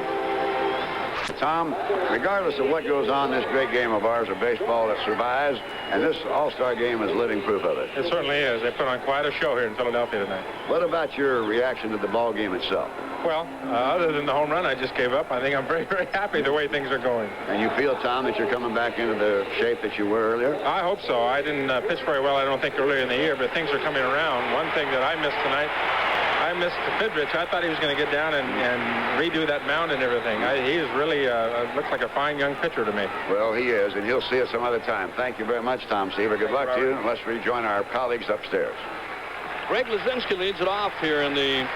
Tom, regardless of what goes on in this great game of ours of baseball, it survives, and this All-Star game is living proof of it. It certainly is. They put on quite a show here in Philadelphia tonight. What about your reaction to the ball game itself? Well, other than the home run I just gave up, I think I'm very, very happy the way things are going. And you feel, Tom, that you're coming back into the shape that you were earlier? I hope so. I didn't pitch very well, I don't think, earlier in the year, but things are coming around. One thing that I missed tonight, I missed Fidrich. I thought he was going to get down and redo that mound and everything. He is really looks like a fine young pitcher to me. Well, he is, and he'll see us some other time. Thank you very much, Tom Seaver. Good luck to you, and let's rejoin our colleagues upstairs. Greg Lazinski leads it off here in the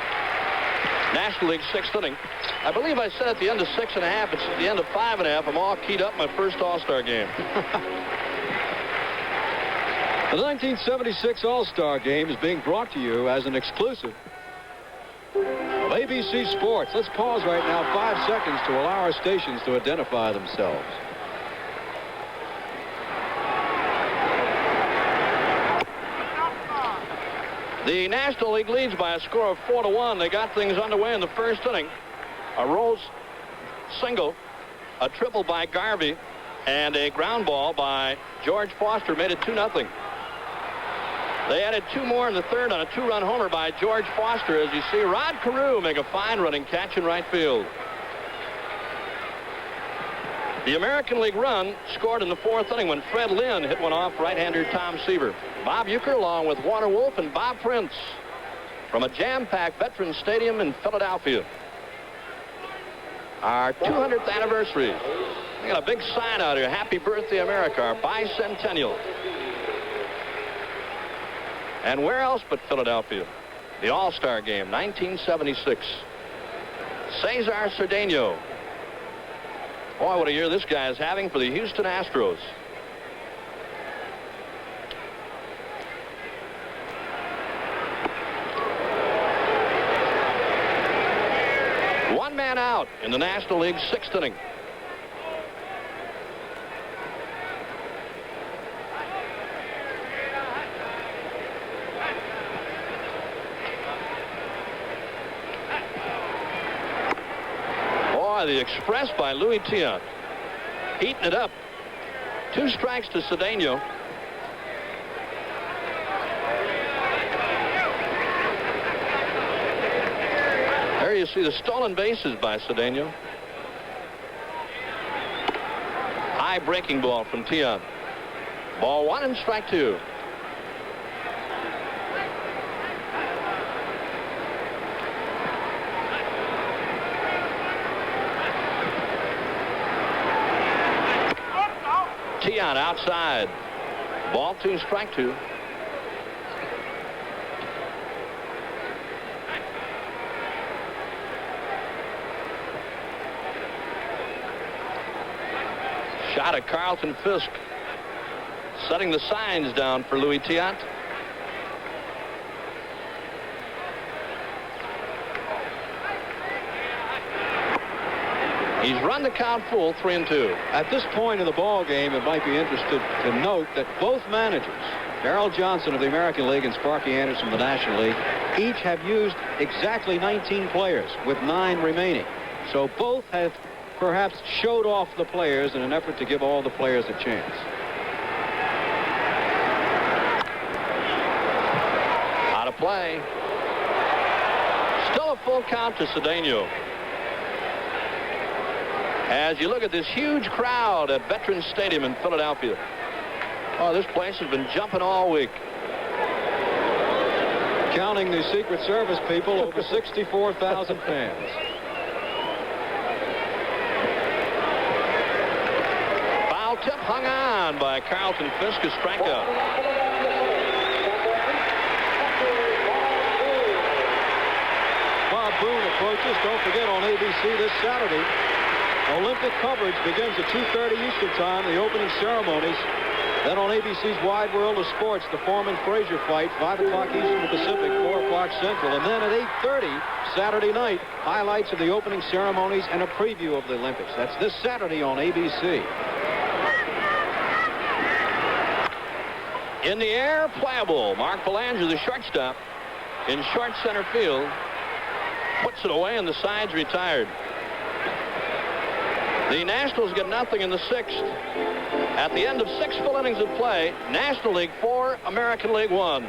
National League 6th inning. I believe I said at the end of 6.5. It's at the end of 5.5. I'm all keyed up my first All-Star game. The 1976 All-Star Game is being brought to you as an exclusive of ABC Sports. Let's pause right now 5 seconds to allow our stations to identify themselves. The National League leads by a score of 4-1. They got things underway in the first inning. A Rose single, a triple by Garvey, and a ground ball by George Foster made it 2-0. They added 2 more in the third on a 2-run homer by George Foster. As you see, Rod Carew make a fine running catch in right field. The American League run scored in the 4th inning when Fred Lynn hit one off right-hander Tom Seaver. Bob Uecker along with Warner Wolf and Bob Prince from a jam-packed Veterans Stadium in Philadelphia. Our 200th anniversary. We got a big sign out here. Happy birthday, America, our bicentennial. And where else but Philadelphia? The All-Star Game, 1976. Cesar Cedeno. Boy, what a year this guy is having for the Houston Astros. in the National League's 6th inning. Boy, the express by Louis Tiant. Heating it up. 2 strikes to Cedeno. There you see the stolen bases by Cedeno. High breaking ball from Tiant. Ball 1 and strike 2. Tiant outside. Ball 2, strike 2. Shot at Carlton Fisk. Setting the signs down for Louis Tiant. He's run the count full, 3-2. At this point in the ball game, it might be interesting to note that both managers, Darrell Johnson of the American League and Sparky Anderson of the National League, each have used exactly 19 players with 9 remaining. So both have perhaps showed off the players in an effort to give all the players a chance. Out of play. Still a full count to Cedeno. As you look at this huge crowd at Veterans Stadium in Philadelphia. Oh, this place has been jumping all week. Counting the Secret Service people, over 64,000 fans. Foul tip hung on by Carlton Fisk, a strikeout. Bob Boone approaches. Don't forget, on ABC this Saturday, Olympic coverage begins at 2:30 Eastern Time, the opening ceremonies. Then on ABC's Wide World of Sports, the Foreman-Frazier fight, 5 o'clock Eastern Pacific, 4 o'clock Central. And then at 8:30 Saturday night, highlights of the opening ceremonies and a preview of the Olympics. That's this Saturday on ABC. In the air, playable. Mark Belanger, the shortstop, in short center field, puts it away, and the side's retired. The Nationals get nothing in the 6th. At the end of 6 full innings of play, National League 4, American League 1.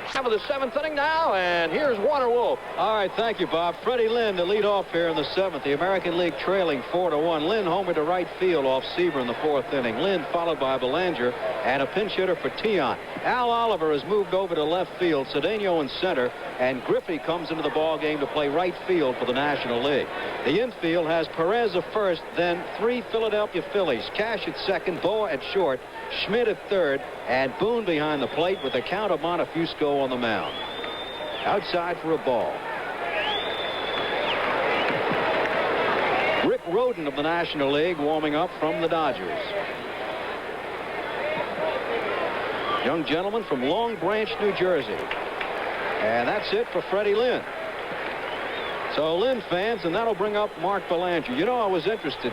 Half of the 7th inning now, and here's Warner Wolf. All right, thank you, Bob. Freddie Lynn to lead off here in the 7th. The American League trailing 4-1. Lynn homered to right field off Seaver in the 4th inning. Lynn followed by Belanger and a pinch hitter for Tiant. Al Oliver has moved over to left field. Cedeno in center, and Griffey comes into the ball game to play right field for the National League. The infield has Perez at first, then 3 Philadelphia Phillies. Cash at second, Boa at short, Schmidt at third, and Boone behind the plate with the Count of Montefusco on the mound. Outside for a ball. Rick Rhoden of the National League warming up from the Dodgers. Young gentleman from Long Branch, New Jersey. And that's it for Freddie Lynn. So Lynn fans, and that'll bring up Mark Belanger. You know, I was interested,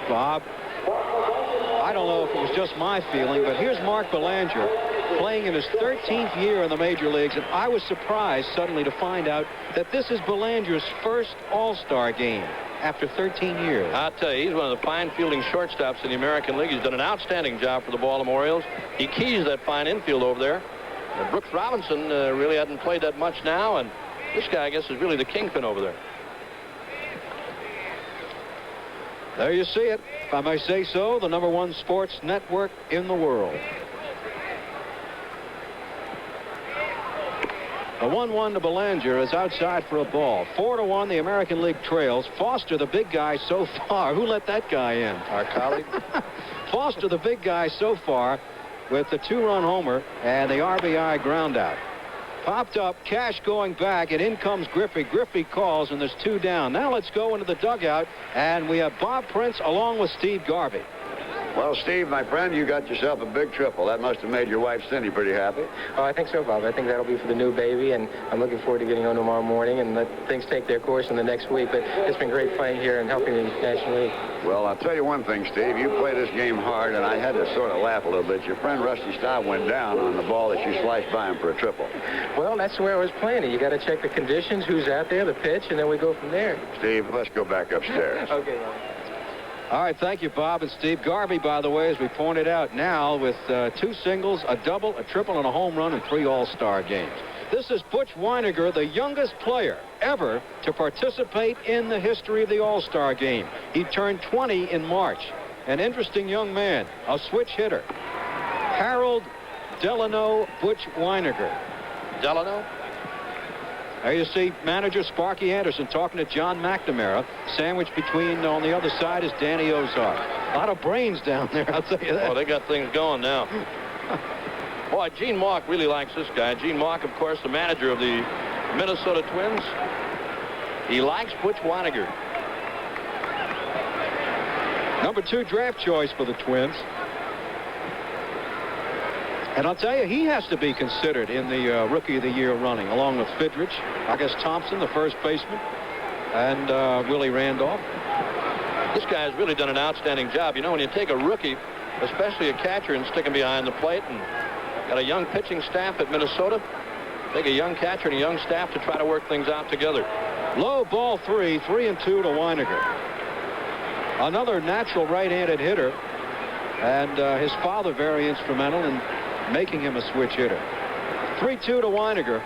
Bob. I don't know if it was just my feeling, but here's Mark Belanger playing in his 13th year in the major leagues, and I was surprised suddenly to find out that this is Belanger's first All-Star game after 13 years. I'll tell you, he's one of the fine fielding shortstops in the American League. He's done an outstanding job for the Baltimore Orioles. He keys that fine infield over there. And Brooks Robinson really hasn't played that much now, and this guy, I guess, is really the kingpin over there. There you see it. If I may say so, the #1 sports network in the world. The 1-1 to Belanger is outside for a ball. 4-1, the American League trails. Foster, the big guy so far. Who let that guy in? Our colleague. Foster, the big guy so far, with the 2-run homer and the RBI ground out. Popped up, Cash going back, and in comes Griffey. Griffey calls, and there's 2 down. Now let's go into the dugout, and we have Bob Prince along with Steve Garvey. Well, Steve, my friend, you got yourself a big triple. That must have made your wife, Cindy, pretty happy. Oh, I think so, Bob. I think that'll be for the new baby, and I'm looking forward to getting on tomorrow morning and let things take their course in the next week. But it's been great playing here and helping the National League. Well, I'll tell you one thing, Steve. You play this game hard, and I had to sort of laugh a little bit. Your friend Rusty Staub went down on the ball that you sliced by him for a triple. Well, that's the way I was playing it. You got to check the conditions, who's out there, the pitch, and then we go from there. Steve, let's go back upstairs. Okay. All right, thank you, Bob and Steve. Garvey, by the way, as we pointed out, now with 2 singles, a double, a triple, and a home run in 3 All-Star games. This is Butch Weiniger, the youngest player ever to participate in the history of the All-Star game. He turned 20 in March. An interesting young man, a switch hitter. Harold Delano Butch Weiniger. Delano? There you see manager Sparky Anderson talking to John McNamara. Sandwiched between, on the other side, is Danny Ozark. A lot of brains down there, I'll tell you that. Oh, they got things going now. Boy, Gene Mauch really likes this guy. Gene Mauch, of course, the manager of the Minnesota Twins. He likes Butch Weiniger. Number 2 draft choice for the Twins. And I'll tell you, he has to be considered in the Rookie of the Year running, along with Fidrich, I guess Thompson, the first baseman, and Willie Randolph. This guy's really done an outstanding job. You know, when you take a rookie, especially a catcher, and stick him behind the plate, and got a young pitching staff at Minnesota, take a young catcher and a young staff to try to work things out together. Low ball 3, 3-2 to Weiniger. Another natural right-handed hitter, and his father very instrumental in making him a switch hitter. 3-2 to Weiniger.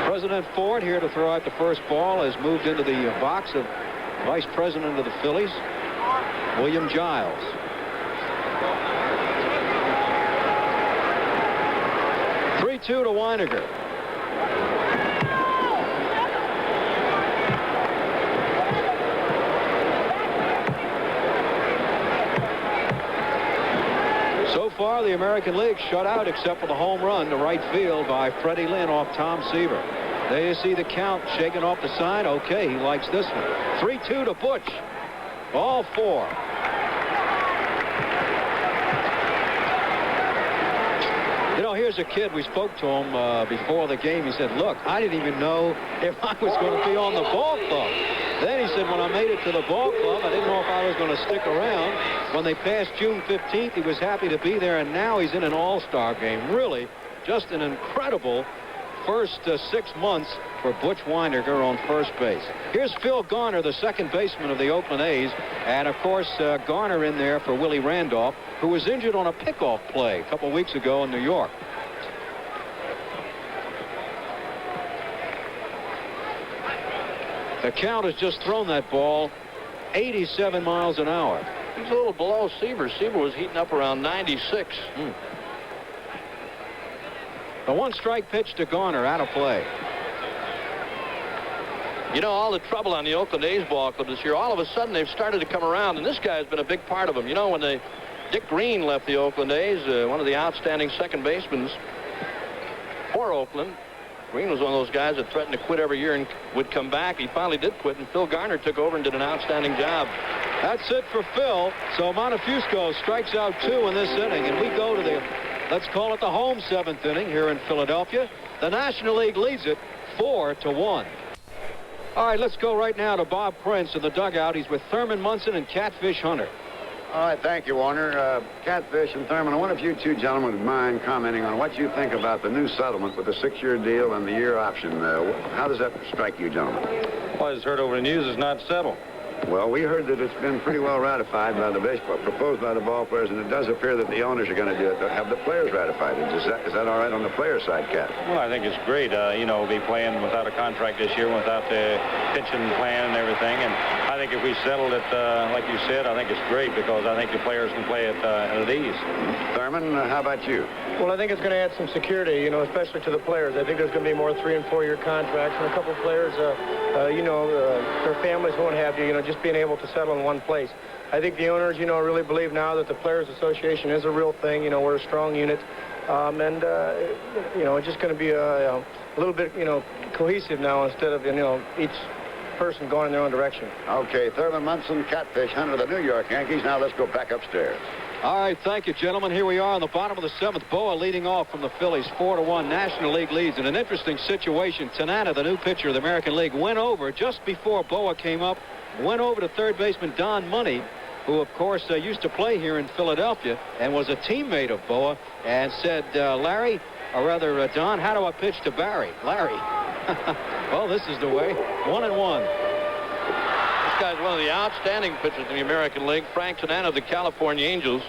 President Ford here to throw out the first ball has moved into the box of Vice President of the Phillies, William Giles. To Weiniger. So far, the American League shut out except for the home run to right field by Freddie Lynn off Tom Seaver. There you see the count shaking off the side. Okay, he likes this one. 3-2 to Butch. Ball 4. You know, here's a kid. We spoke to him before the game. He said, look, I didn't even know if I was going to be on the ball club. Then he said, when I made it to the ball club, I didn't know if I was going to stick around. When they passed June 15th, he was happy to be there, and now he's in an all-star game. Really, just an incredible first 6 months for Butch Weiniger on first base. Here's Phil Garner, the second baseman of the Oakland A's, and, of course, Garner in there for Willie Randolph, who was injured on a pickoff play a couple weeks ago in New York. The count has just thrown that ball 87 miles an hour. He's a little below Seaver. Seaver was heating up around 96. The one-strike pitch to Garner, out of play. You know, all the trouble on the Oakland A's ball club this year, all of a sudden they've started to come around, and this guy's been a big part of them. You know, when Dick Green left the Oakland A's, one of the outstanding second basemen for Oakland. Green was one of those guys that threatened to quit every year and would come back. He finally did quit, and Phil Garner took over and did an outstanding job. That's it for Phil. So Montefusco strikes out 2 in this inning, and we go to the, let's call it the home 7th inning here in Philadelphia. The National League leads it 4-1. All right, let's go right now to Bob Prince in the dugout. He's with Thurman Munson and Catfish Hunter. All right, thank you, Warner. Catfish and Thurman, I wonder if you two gentlemen would mind commenting on what you think about the new settlement with the 6-year deal and the year option. How does that strike you, gentlemen? Well, I just heard over the news it's not settled. Well, we heard that it's been pretty well ratified by the baseball, proposed by the ball players, and it does appear that the owners are going to do it, have the players ratified it. Is that all right on the player side, Cat? Well, I think it's great. You know, we'll be playing without a contract this year, without the pitching plan and everything. And I think if we settled it, like you said, I think it's great because I think the players can play it at ease. Thurman, how about you? Well, I think it's going to add some security, you know, especially to the players. I think there's going to be more 3- and 4-year contracts, and a couple of players, you know, their families won't have to, you know, just being able to settle in one place. I think the owners, you know, really believe now that the Players Association is a real thing. You know, we're a strong unit, and you know, it's just going to be a little bit, you know, cohesive now instead of, each person going in their own direction. Okay, Thurman Munson, catfish hunter of the New York Yankees. Now let's go back upstairs. All right, thank you, gentlemen. Here we are in the bottom of the 7th. Boa leading off from the Phillies, 4-1. National League leads in an interesting situation. Tanana, the new pitcher of the American League, went over just before Boa came up, went over to third baseman Don Money, who, of course, used to play here in Philadelphia and was a teammate of Boa, and said, Larry, or rather, Don, how do I pitch to Barry? Larry. Well, this is the way. 1-1. This guy's one of the outstanding pitchers in the American League. Frank Tanana of the California Angels.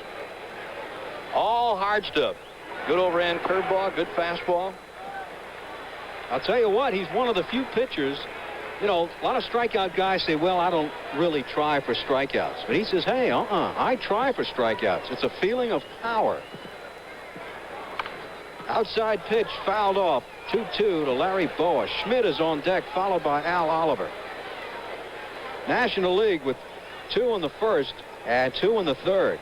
All hard stuff. Good overhand curveball, good fastball. I'll tell you what, he's one of the few pitchers. A lot of strikeout guys say, well, I don't really try for strikeouts. But he says, hey, I try for strikeouts. It's a feeling of power. Outside pitch fouled off. 2-2 to Larry Boa. Schmidt is on deck, followed by Al Oliver. National League with 2 in the first and 2 in the third.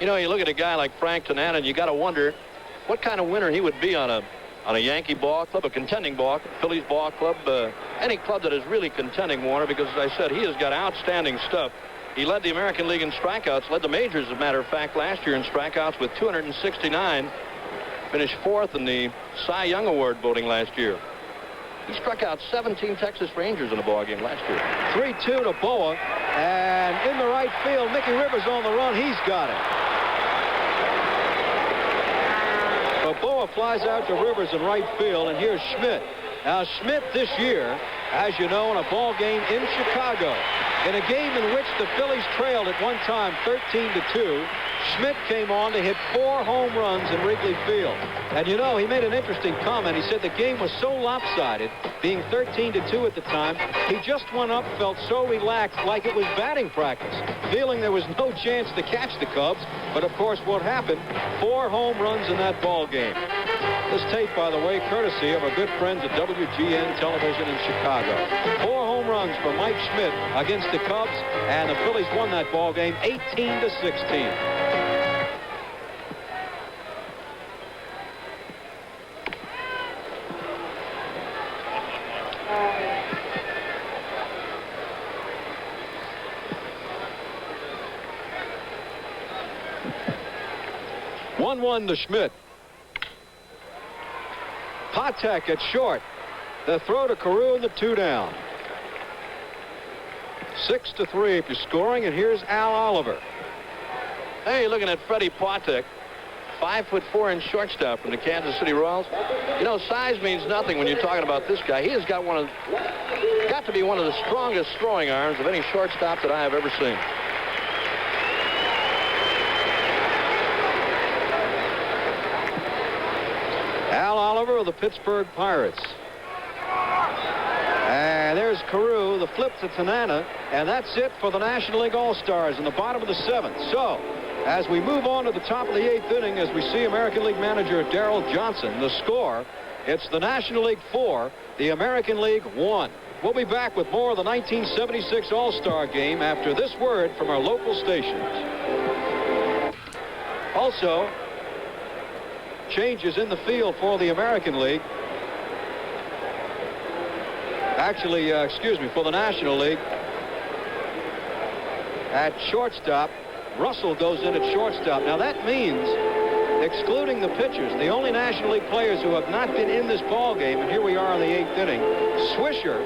You look at a guy like Frank Tanana, and you got to wonder what kind of winner he would be on a Yankee ball club, a contending ball, Phillies ball club, any club that is really contending, Warner, because, as I said, he has got outstanding stuff. He led the American League in strikeouts, led the majors, as a matter of fact, last year in strikeouts with 269. Finished 4th in the Cy Young Award voting last year. He struck out 17 Texas Rangers in a ball game last year. 3-2 to Boa, and in the right field, Mickey Rivers on the run. He's got it. So Boa flies out to Rivers in right field, and here's Schmidt. Now, Schmidt this year, as you know, in a ball game in Chicago, in a game in which the Phillies trailed at one time 13-2, Schmidt came on to hit 4 home runs in Wrigley Field. And he made an interesting comment. He said the game was so lopsided, being 13-2 at the time, he just went up, felt so relaxed, like it was batting practice, feeling there was no chance to catch the Cubs. But, of course, what happened? 4 home runs in that ball game. This tape, by the way, courtesy of our good friends at WGN Television in Chicago. 4 home runs for Mike Schmidt against the Cubs, and the Phillies won that ball game 18-16. One to Schmidt. Patek at short. The throw to Carew and the 2 down. 6-3 if you're scoring, and here's Al Oliver. Hey, looking at Freddie Patek, 5'4" shortstop from the Kansas City Royals. Size means nothing when you're talking about this guy. He has got to be one of the strongest throwing arms of any shortstop that I have ever seen. Al Oliver of the Pittsburgh Pirates. And there's Carew, the flip to Tanana, and that's it for the National League All-Stars in the bottom of the 7th. So, as we move on to the top of the 8th inning, as we see American League manager Darrell Johnson, the score, it's the National League 4, the American League 1. We'll be back with more of the 1976 All-Star Game after this word from our local stations. Also, changes in the field for the American League. Actually, for the National League. At shortstop, Russell goes in at shortstop. Now that means, excluding the pitchers, the only National League players who have not been in this ball game, and here we are in the 8th inning, Swisher,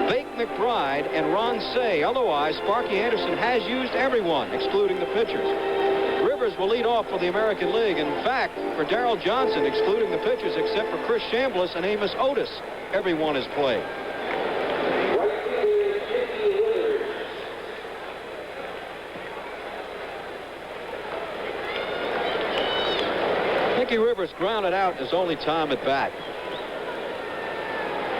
Bake McBride, and Ron Say. Otherwise, Sparky Anderson has used everyone, excluding the pitchers. Rivers will lead off for the American League. In fact, for Darrell Johnson, excluding the pitchers except for Chris Chambliss and Amos Otis, everyone has played. Mickey Rivers grounded out his only time at bat.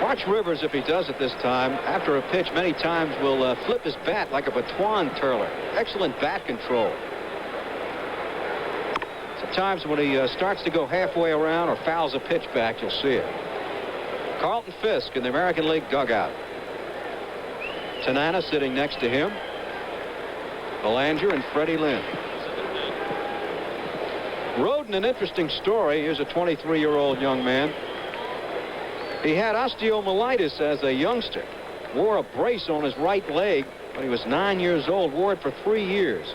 Watch Rivers if he does it this time. After a pitch, many times will flip his bat like a baton twirler. Excellent bat control. Sometimes when he starts to go halfway around or fouls a pitch back, you'll see it. Carlton Fisk in the American League dugout. Tanana sitting next to him. Belanger and Freddie Lynn. Roden, an interesting story. Here's a 23-year-old young man. He had osteomyelitis as a youngster. Wore a brace on his right leg when he was 9 years old. Wore it for 3 years.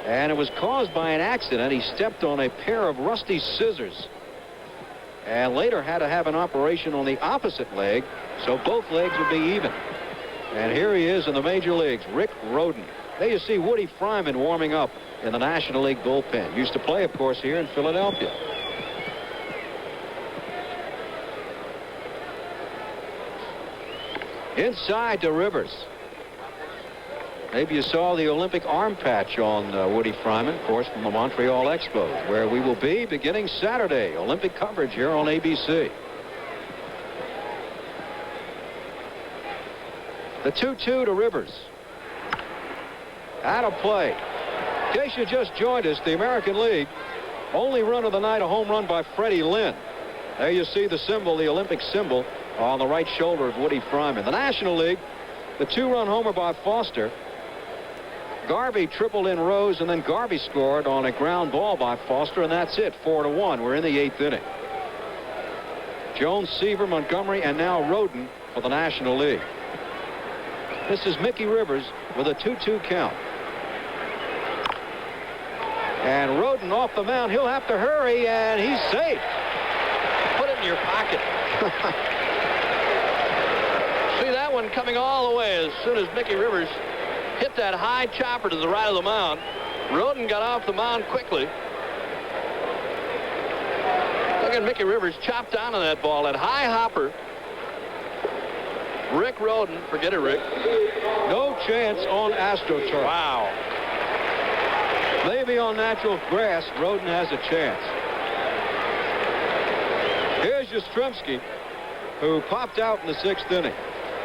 And it was caused by an accident. He stepped on a pair of rusty scissors. And later had to have an operation on the opposite leg so both legs would be even. And here he is in the major leagues, Rick Rhoden. There you see Woody Fryman warming up in the National League bullpen. Used to play, of course, here in Philadelphia. Inside to Rivers. Maybe you saw the Olympic arm patch on Woody Fryman, of course, from the Montreal Expos, where we will be beginning Saturday. Olympic coverage here on ABC. The 2-2 to Rivers. Out of play. In case you just joined us, the American League, only run of the night, a home run by Freddie Lynn. There you see the symbol, the Olympic symbol, on the right shoulder of Woody Fryman. The National League, the 2-run homer by Foster. Garvey tripled in Rose, and then Garvey scored on a ground ball by Foster, and that's it, 4-1. We're in the 8th inning. Jones, Seaver, Montgomery, and now Rhoden for the National League. This is Mickey Rivers with a 2-2 count. And Rhoden off the mound. He'll have to hurry, and he's safe. Put it in your pocket. See that one coming all the way as soon as Mickey Rivers hit that high chopper to the right of the mound. Rhoden got off the mound quickly. Look at Mickey Rivers chop down on that ball. That high hopper. Rick Rhoden, forget it, Rick. No chance on AstroTurf. Wow. Maybe on natural grass, Rhoden has a chance. Here's Yastrzemski, who popped out in the 6th inning.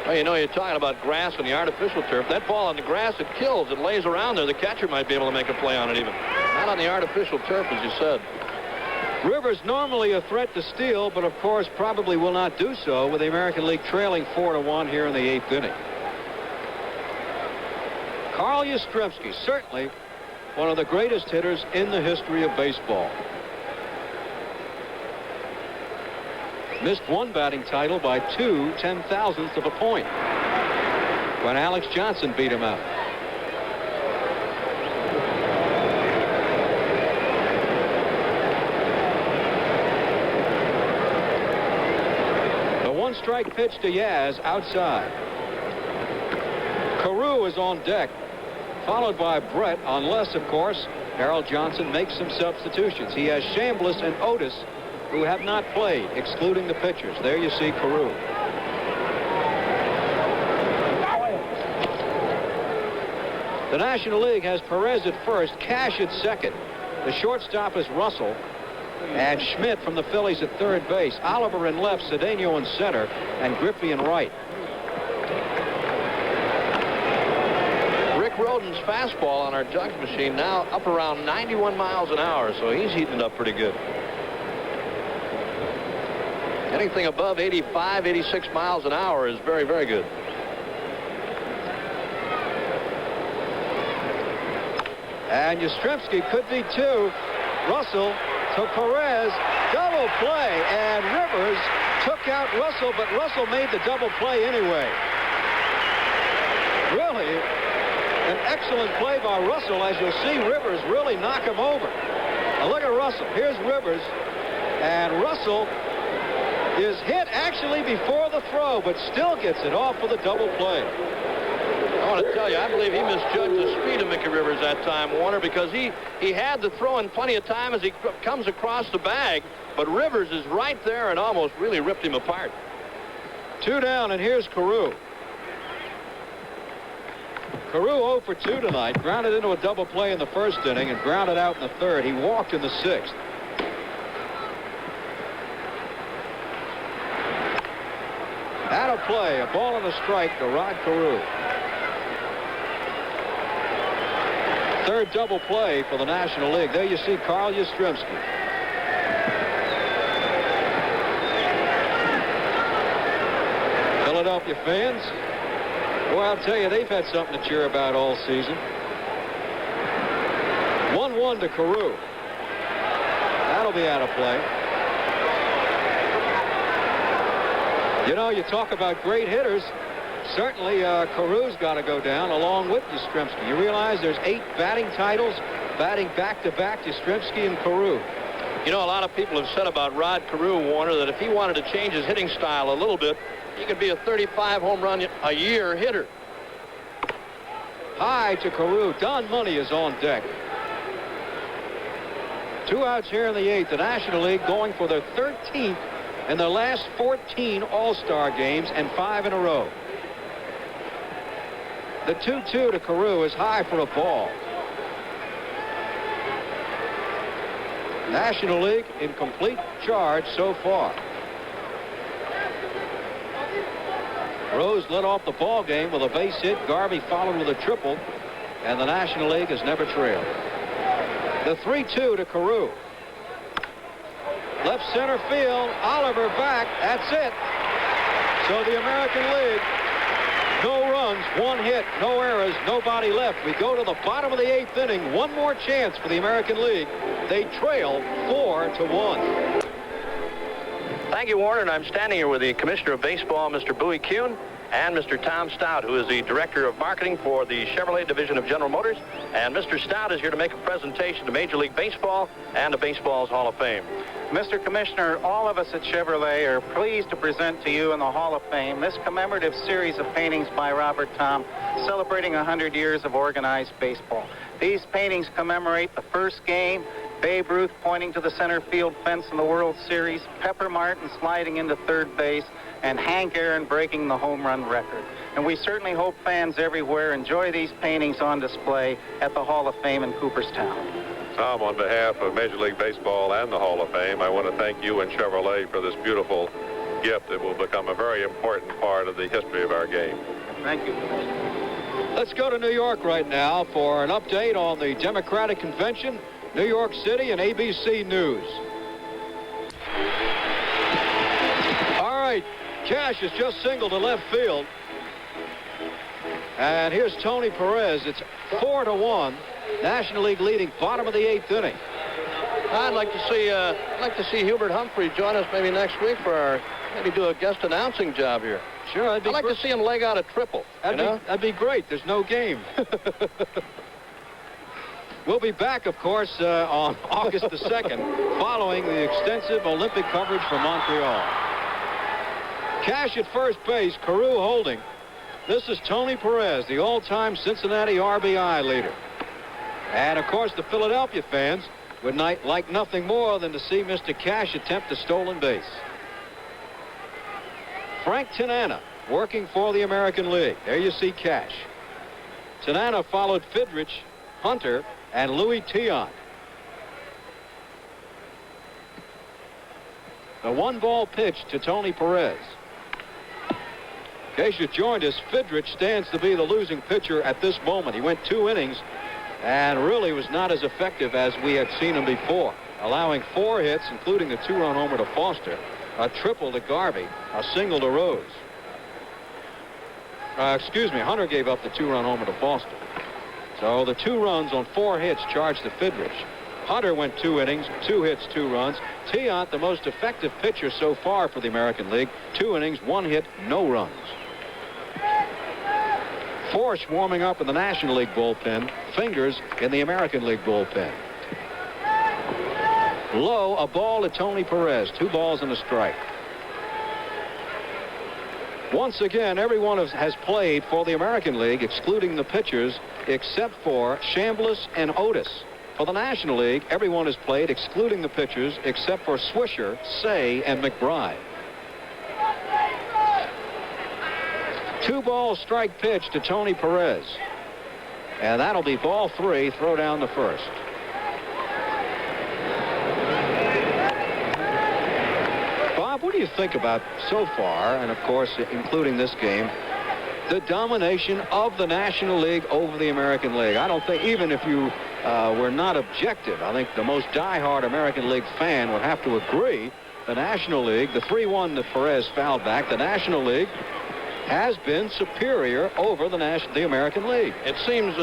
Well, you know, you're talking about grass and the artificial turf. That ball on the grass, it kills. It lays around there. The catcher might be able to make a play on it even. Not on the artificial turf, as you said. Rivers normally a threat to steal, but of course probably will not do so with the American League trailing 4-1 here in the 8th inning. Carl Yastrzemski, certainly one of the greatest hitters in the history of baseball. Missed one batting title by 2 ten-thousandths of a point when Alex Johnson beat him out. The one-strike pitch to Yaz outside. Carew is on deck, followed by Brett, unless, of course, Harold Johnson makes some substitutions. He has Chambliss and Otis, who have not played, excluding the pitchers. There you see Carew. The National League has Perez at first, Cash at second. The shortstop is Russell, and Schmidt from the Phillies at third base. Oliver in left, Cedeno in center, and Griffey in right. Rick Rhoden's fastball on our jug machine now up around 91 miles an hour, so he's heating it up pretty good. Anything above 85, 86 miles an hour is very, very good. And Yastrzemski could be 2. Russell to Perez. Double play. And Rivers took out Russell, but Russell made the double play anyway. Really an excellent play by Russell, as you'll see Rivers really knock him over. Now look at Russell. Here's Rivers. And Russell is hit actually before the throw, but still gets it off for the double play. I want to tell you, I believe he misjudged the speed of Mickey Rivers that time, Warner, because he had the throw in plenty of time as he comes across the bag, but Rivers is right there and almost really ripped him apart. 2 down, and here's Carew. Carew 0 for 2 tonight. Grounded into a double play in the 1st inning and grounded out in the 3rd. He walked in the 6th. Out of play, a ball and a strike to Rod Carew. 3rd double play for the National League. There you see Carl Yastrzemski. Philadelphia fans, well, I'll tell you, they've had something to cheer about all season. 1-1 to Carew. That'll be out of play. You know, you talk about great hitters. Certainly, Carew's got to go down along with Yastrzemski. You realize there's 8 batting titles, batting back-to-back, Yastrzemski and Carew. You know, a lot of people have said about Rod Carew, Warner, that if he wanted to change his hitting style a little bit, he could be a 35 home run a year hitter. High to Carew. Don Money is on deck. 2 outs here in the 8th. The National League going for their 13th in their last 14 All-Star games and 5 in a row. The 2-2 to Carew is high for a ball. National League in complete charge so far. Rose led off the ball game with a base hit. Garvey followed with a triple, and the National League has never trailed. The 3-2 to Carew. Left center field. Oliver back. That's it. So the American League, no runs, 1 hit, no errors, nobody left. We go to the bottom of the 8th inning. One more chance for the American League. They trail 4-1. Thank you, Warner, and I'm standing here with the Commissioner of Baseball, Mr. Bowie Kuhn, and Mr. Tom Stout, who is the Director of Marketing for the Chevrolet Division of General Motors. And Mr. Stout is here to make a presentation to Major League Baseball and to Baseball's Hall of Fame. Mr. Commissioner, all of us at Chevrolet are pleased to present to you in the Hall of Fame this commemorative series of paintings by Robert Tom celebrating 100 years of organized baseball. These paintings commemorate the first game, Babe Ruth pointing to the center field fence in the World Series, Pepper Martin sliding into third base, and Hank Aaron breaking the home run record. And we certainly hope fans everywhere enjoy these paintings on display at the Hall of Fame in Cooperstown. Tom, on behalf of Major League Baseball and the Hall of Fame, I want to thank you and Chevrolet for this beautiful gift that will become a very important part of the history of our game. Thank you. Let's go to New York right now for an update on the Democratic Convention, New York City, and ABC News. All right, Cash has just singled to left field. And here's Tony Perez. It's 4-1. National League leading, bottom of the 8th inning. I'd like to see Hubert Humphrey join us maybe next week for maybe do a guest announcing job here. Sure, I'd like to see him leg out a triple. That'd be great. There's no game. We'll be back, of course, on August the 2nd, following the extensive Olympic coverage from Montreal. Cash at first base, Carew holding. This is Tony Perez, the all-time Cincinnati RBI leader. And, of course, the Philadelphia fans would like nothing more than to see Mr. Cash attempt a stolen base. Frank Tanana working for the American League. There you see Cash. Tanana followed Fidrich, Hunter, and Louis Tiant. The 1-ball pitch to Tony Perez. In case you joined us, Fidrich stands to be the losing pitcher at this moment. He went 2 innings and really was not as effective as we had seen him before, allowing 4 hits, including the 2-run homer to Foster, a triple to Garvey, a single to Rose. Hunter gave up the 2-run homer to Foster. So the 2 runs on 4 hits charged to Fidrich. Hunter went 2 innings, 2 hits, 2 runs. Tiant, the most effective pitcher so far for the American League, 2 innings, 1 hit, no runs. Force warming up in the National League bullpen. Fingers in the American League bullpen. Low, a ball to Tony Perez. 2 balls and a strike. Once again, everyone has played for the American League, excluding the pitchers, except for Chambliss and Otis. For the National League, everyone has played, excluding the pitchers, except for Swisher, Say, and McBride. 2-ball strike pitch to Tony Perez. And that'll be ball 3, throw down the first. Bob, what do you think about so far, and of course including this game, the domination of the National League over the American League? I don't think, even if you were not objective, I think the most diehard American League fan would have to agree the National League, the 3-1 that Perez fouled back, the National League has been superior over the American League. It seems,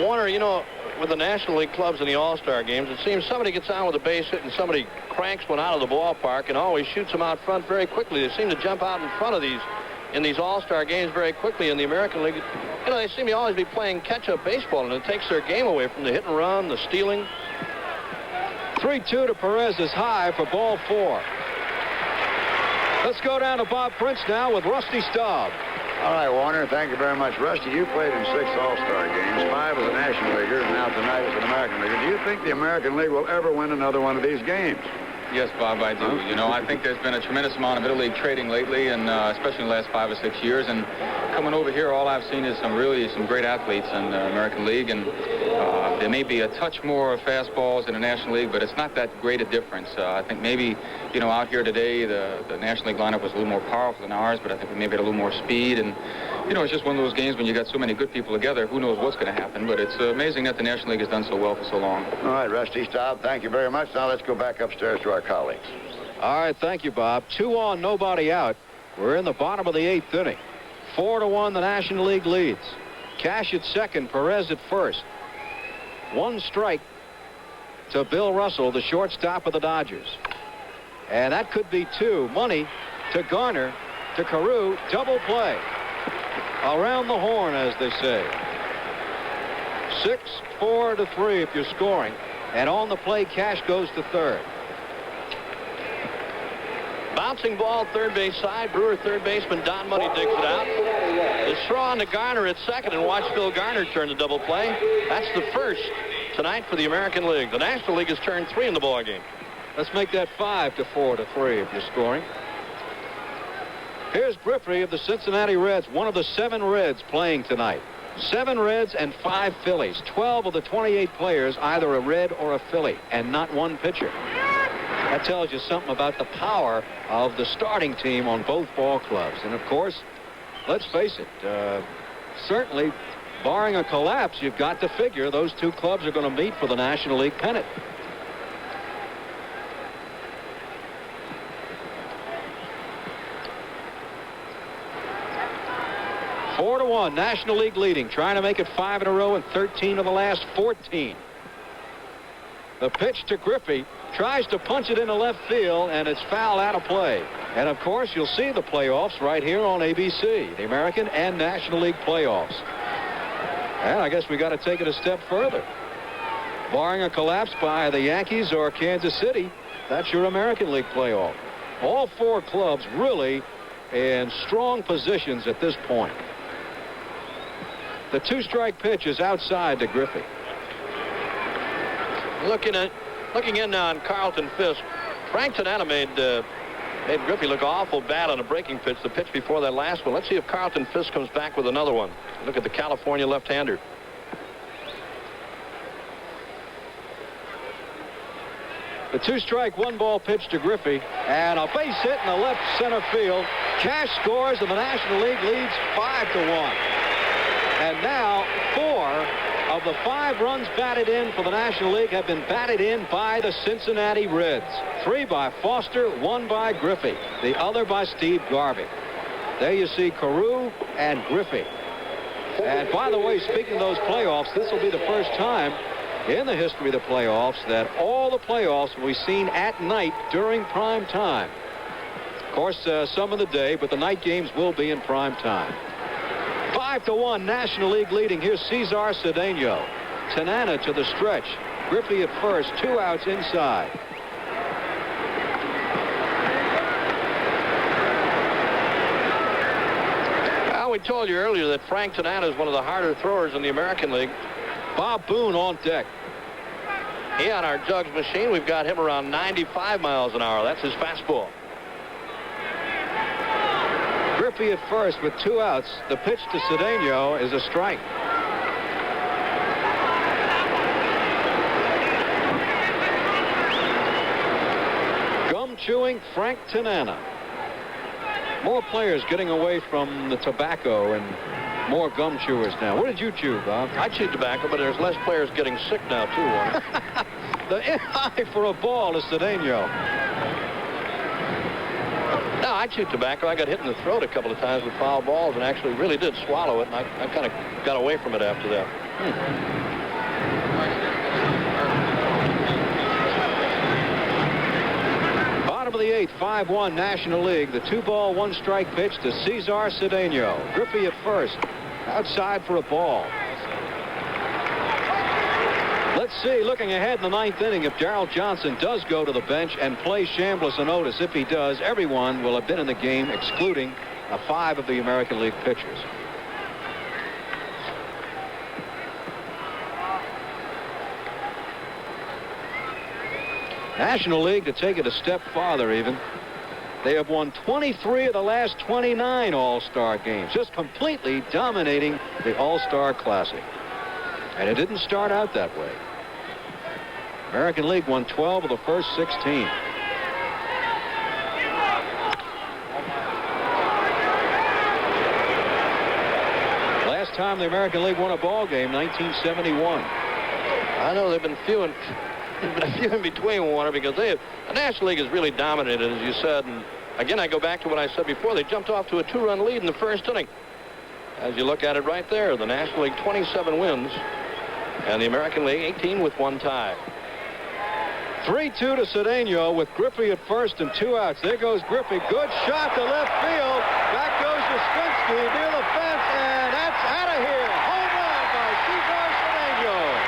Warner, you know, with the National League clubs in the All-Star games, it seems somebody gets on with a base hit and somebody cranks one out of the ballpark and always shoots them out front very quickly. They seem to jump out in front of these in these All-Star games very quickly. In the American League, you know, they seem to always be playing catch-up baseball, and it takes their game away from the hit and run, the stealing. 3-2 to Perez is high for ball 4. Let's go down to Bob Prince now with Rusty Staub. All right, Warner, thank you very much. Rusty, you played in 6 All-Star games, 5 as a National Leaguer, and now tonight as an American Leaguer. Do you think the American League will ever win another one of these games? Yes, Bob, I do. You know, I think there's been a tremendous amount of interleague trading lately, and especially in the last 5 or 6 years. And coming over here, all I've seen is some great athletes in the American League. And there may be a touch more fastballs in the National League, but it's not that great a difference. I think maybe, you know, out here today, the National League lineup was a little more powerful than ours, but I think we maybe had a little more speed. And, you know, it's just one of those games when you got so many good people together, who knows what's going to happen. But it's amazing that the National League has done so well for so long. All right, Rusty Staub, thank you very much. Now let's go back upstairs to our colleagues. All right, thank you, Bob. 2 on, nobody out. We're in the bottom of the 8th inning. 4-1, the National League leads. Cash at second, Perez at first. 1 strike to Bill Russell, the shortstop of the Dodgers. And that could be 2. Money to Garner, to Carew, double play. Around the horn, as they say. 6-4-3 if you're scoring. And on the play, Cash goes to third. Bouncing ball, third base side. Brewer, third baseman Don Money digs it out. His throw on to Garner at second, and watch Phil Garner turn the double play. That's the first tonight for the American League. The National League has turned 3 in the ball game. Let's make that 5-4-3 if you're scoring. Here's Griffey of the Cincinnati Reds, one of the 7 Reds playing tonight. 7 Reds and 5 Phillies. 12 of the 28 players either a Red or a Philly, and not 1 pitcher. That tells you something about the power of the starting team on both ball clubs. And, of course, let's face it, certainly, barring a collapse, you've got to figure those 2 clubs are going to meet for the National League pennant. Four to 1, National League leading, trying to make it 5 in a row and 13 of the last 14. The pitch to Griffey, tries to punch it into left field, and it's foul out of play. And, of course, you'll see the playoffs right here on ABC, the American and National League playoffs. And I guess we got to take it a step further. Barring a collapse by the Yankees or Kansas City, that's your American League playoff. All 4 clubs really in strong positions at this point. The 2-strike pitch is outside to Griffey. Looking in now on Carlton Fisk. Frank Tanana made Griffey look awful bad on a breaking pitch, the pitch before that last one. Let's see if Carlton Fisk comes back with another one. Look at the California left-hander. The 2-strike, 1-ball pitch to Griffey, and a base hit in the left center field. Cash scores, and the National League leads 5-1. And now 4 of the 5 runs batted in for the National League have been batted in by the Cincinnati Reds. 3 by Foster, 1 by Griffey, the other by Steve Garvey. There you see Carew and Griffey. And by the way, speaking of those playoffs, this will be the first time in the history of the playoffs that all the playoffs will be seen at night during prime time. Of course, some of the day, but the night games will be in prime time. 5-1, National League leading. Here's Cesar Cedeno. Tanana to the stretch. Griffey at first, 2 outs inside. Well, we told you earlier that Frank Tanana is one of the harder throwers in the American League. Bob Boone on deck. He on our jugs machine, we've got him around 95 miles an hour. That's his fastball. Griffey at first with 2 outs. The pitch to Cedeno is a strike. Gum-chewing Frank Tanana. More players getting away from the tobacco and more gum chewers now. What did you chew, Bob? I chewed tobacco, but there's less players getting sick now, too. The in-eye for a ball to Cedeno. No, I chewed tobacco. I got hit in the throat a couple of times with foul balls and actually really did swallow it, and I kind of got away from it after that. 8th, 5-1 National League. The 2-ball, 1-strike pitch to Cesar Cedeno. Griffey at first. Outside for a ball. Let's see, looking ahead in the 9th inning, if Darrell Johnson does go to the bench and play Chambliss and Otis. If he does, everyone will have been in the game, excluding 5 of the American League pitchers. National League, to take it a step farther even, they have won 23 of the last 29 All-Star games, just completely dominating the All-Star Classic. And it didn't start out that way. American League won 12 of the first 16. Last time the American League won a ball game, 1971. I know they've been few and in between, Warner, because the National League has really dominated, as you said. And again, I go back to what I said before. They jumped off to a 2-run lead in the first inning. As you look at it right there, the National League 27 wins, and the American League 18 with 1 tie. 3-2 to Cedeno with Griffey at first and 2 outs. There goes Griffey. Good shot to left field. Back goes Yastrzemski near the fence, and that's out of here. Home run by Cesar Cedeno.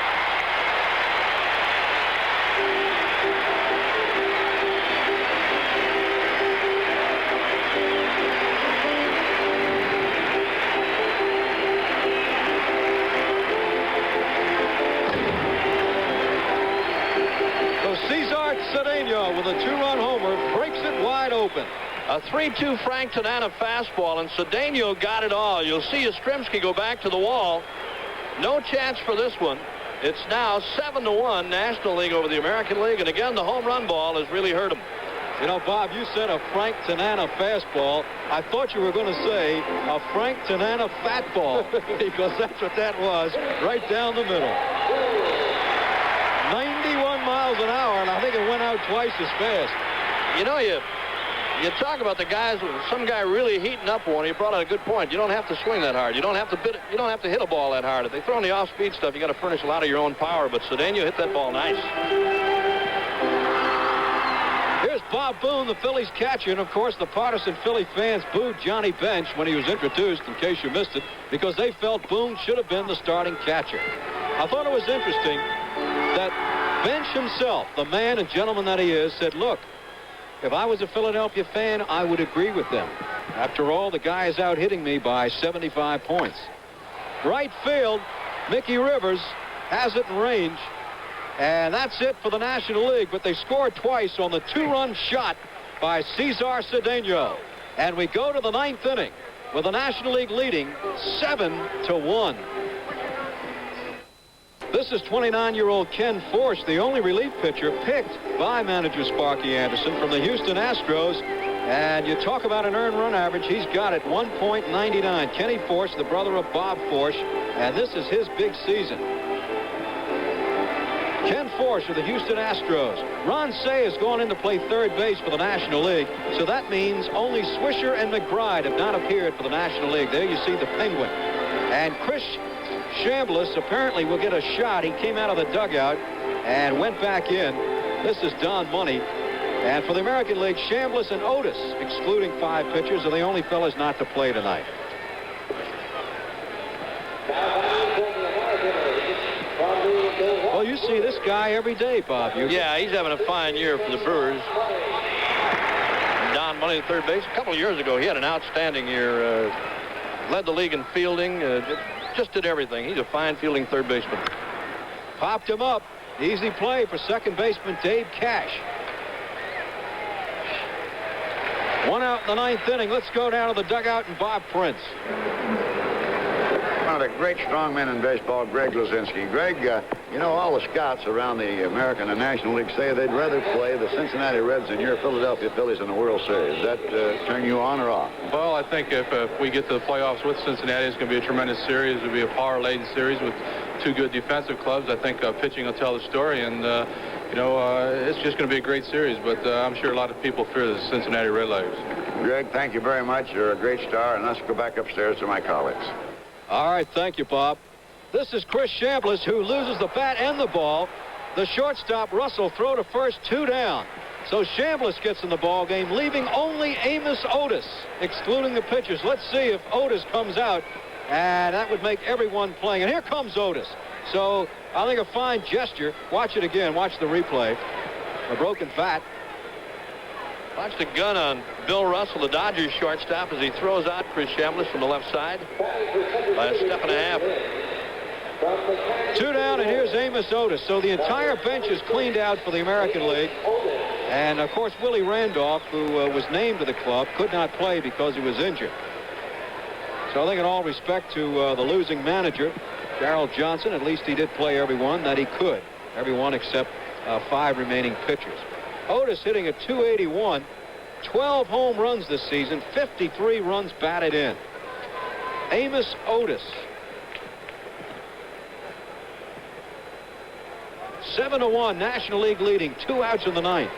Cedeno with a 2-run homer breaks it wide open. A 3-2 Frank Tanana fastball, and Cedeno got it all. You'll see Yastrzemski go back to the wall. No chance for this one. It's now 7-1 National League over the American League, and again the home run ball has really hurt him. You know, Bob, you said a Frank Tanana fastball. I thought you were going to say a Frank Tanana fatball because that's what that was, right down the middle. 91 miles an hour, and I think it went out twice as fast. You know, you talk about the guys, some guy really heating up one. You brought out a good point. You don't have to swing that hard. You don't have to hit a ball that hard. If they throw in the off-speed stuff, you got to furnish a lot of your own power. But Cedeno hit that ball nice. Here's Bob Boone, the Phillies catcher, and of course the partisan Philly fans booed Johnny Bench when he was introduced, in case you missed it, because they felt Boone should have been the starting catcher. I thought it was interesting that Bench himself, the man and gentleman that he is, said, look, if I was a Philadelphia fan, I would agree with them. After all, the guy is out hitting me by 75 points. Right field, Mickey Rivers has it in range, and that's it for the National League, but they scored twice on the 2-run shot by Cesar Cedeno. And we go to the 9th inning with the National League leading 7-1. This is 29-year-old Ken Force, the only relief pitcher picked by manager Sparky Anderson from the Houston Astros. And you talk about an earned run average, he's got it, 1.99. Kenny Force, the brother of Bob Force, and this is his big season. Ken Force of the Houston Astros. Ron Say has gone in to play third base for the National League, so that means only Swisher and McBride have not appeared for the National League. There you see the Penguin. And Chris Chambliss apparently will get a shot. He came out of the dugout and went back in. This is Don Money. And for the American League, Chambliss and Otis, excluding 5 pitchers, are the only fellas not to play tonight. Well, you see this guy every day, Bob. Yeah, he's having a fine year for the Brewers. Don Money at third base. A couple of years ago, he had an outstanding year. Led the league in fielding. Just did everything. He's a fine fielding third baseman. Popped him up. Easy play for second baseman Dave Cash. 1 out in the 9th inning. Let's go down to the dugout and Bob Prince. One of the great strong men in baseball, Greg Luzinski. Greg, you know, all the scouts around the American and National League say they'd rather play the Cincinnati Reds than your Philadelphia Phillies in the World Series. Does that turn you on or off? Well, I think if we get to the playoffs with Cincinnati, it's going to be a tremendous series. It'll be a power-laden series with 2 good defensive clubs. I think pitching will tell the story, and you know, it's just going to be a great series. But I'm sure a lot of people fear the Cincinnati Redlegs. Greg, thank you very much. You're a great star, and let's go back upstairs to my colleagues. All right, thank you, Bob. This is Chris Chambliss, who loses the bat and the ball. The shortstop, Russell, throw to first, 2 down. So Chambliss gets in the ball game, leaving only Amos Otis, excluding the pitchers. Let's see if Otis comes out, and that would make everyone playing. And here comes Otis. So I think a fine gesture. Watch it again. Watch the replay. A broken bat. Watch the gun on Bill Russell, the Dodgers shortstop, as he throws out Chris Chambliss from the left side by a step and a half. 2 down, and here's Amos Otis. So the entire bench is cleaned out for the American League. And, of course, Willie Randolph, who was named to the club, could not play because he was injured. So I think in all respect to the losing manager, Darrell Johnson, at least he did play everyone that he could. Everyone except 5 remaining pitchers. Otis hitting at .281, 12 home runs this season, 53 runs batted in. Amos Otis. 7-1, National League leading, 2 outs in the 9th.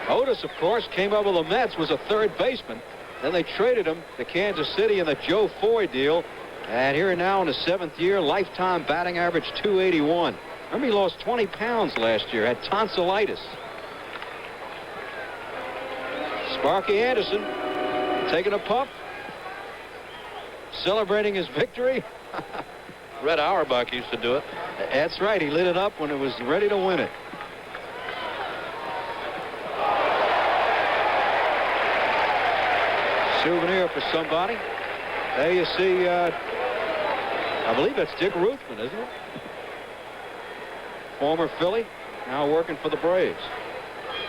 Otis, of course, came up with the Mets, was a third baseman. Then they traded him to Kansas City in the Joe Foy deal. And here now in his 7th year, lifetime batting average .281. Remember, he lost 20 pounds last year, had tonsillitis. Sparky Anderson taking a puff, celebrating his victory. Red Auerbach used to do it. That's right. He lit it up when it was ready to win it. Souvenir for somebody. There you see, I believe that's Dick Ruthman, isn't it? Former Philly, now working for the Braves.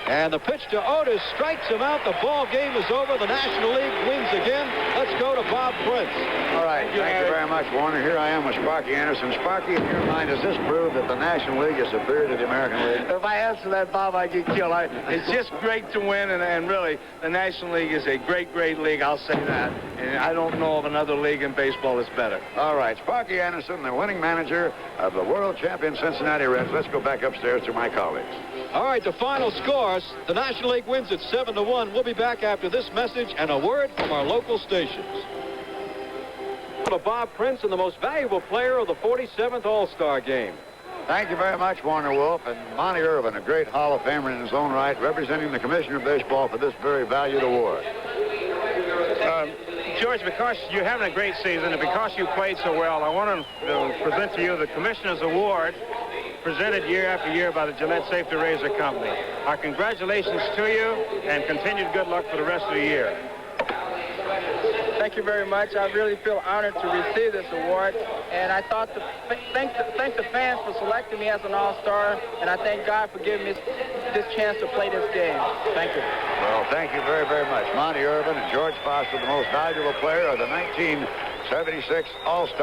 And the pitch to Otis strikes him out. The ball game is over. The National League wins again. Let's go to Bob Prince. All right. Thank you very much, Warner. Here I am with Sparky Anderson. Sparky, in your mind, does this prove that the National League is superior to the American League? If I answer that, Bob, I get killed. It's just great to win, and really, the National League is a great, great league. I'll say that. And I don't know of another league in baseball that's better. All right. Sparky Anderson, the winning manager of the world champion Cincinnati Reds. Let's go back upstairs to my colleagues. All right, the final scores. The National League wins at 7-1. We'll be back after this message and a word from our local stations. To Bob Prince and the most valuable player of the 47th All-Star Game. Thank you very much, Warner Wolf. And Monty Irvin, a great Hall of Famer in his own right, representing the Commissioner of Baseball for this very valued award. George, because you're having a great season and because you played so well, I want to present to you the Commissioner's Award, presented year after year by the Gillette Safety Razor Company. Our congratulations to you and continued good luck for the rest of the year. Thank you very much. I really feel honored to receive this award, and I thought to thank the fans for selecting me as an All-Star, and I thank God for giving me this chance to play this game. Thank you. Well, thank you very, very much. Monty Irvin and George Foster, the most valuable player of the 1976 All-Star.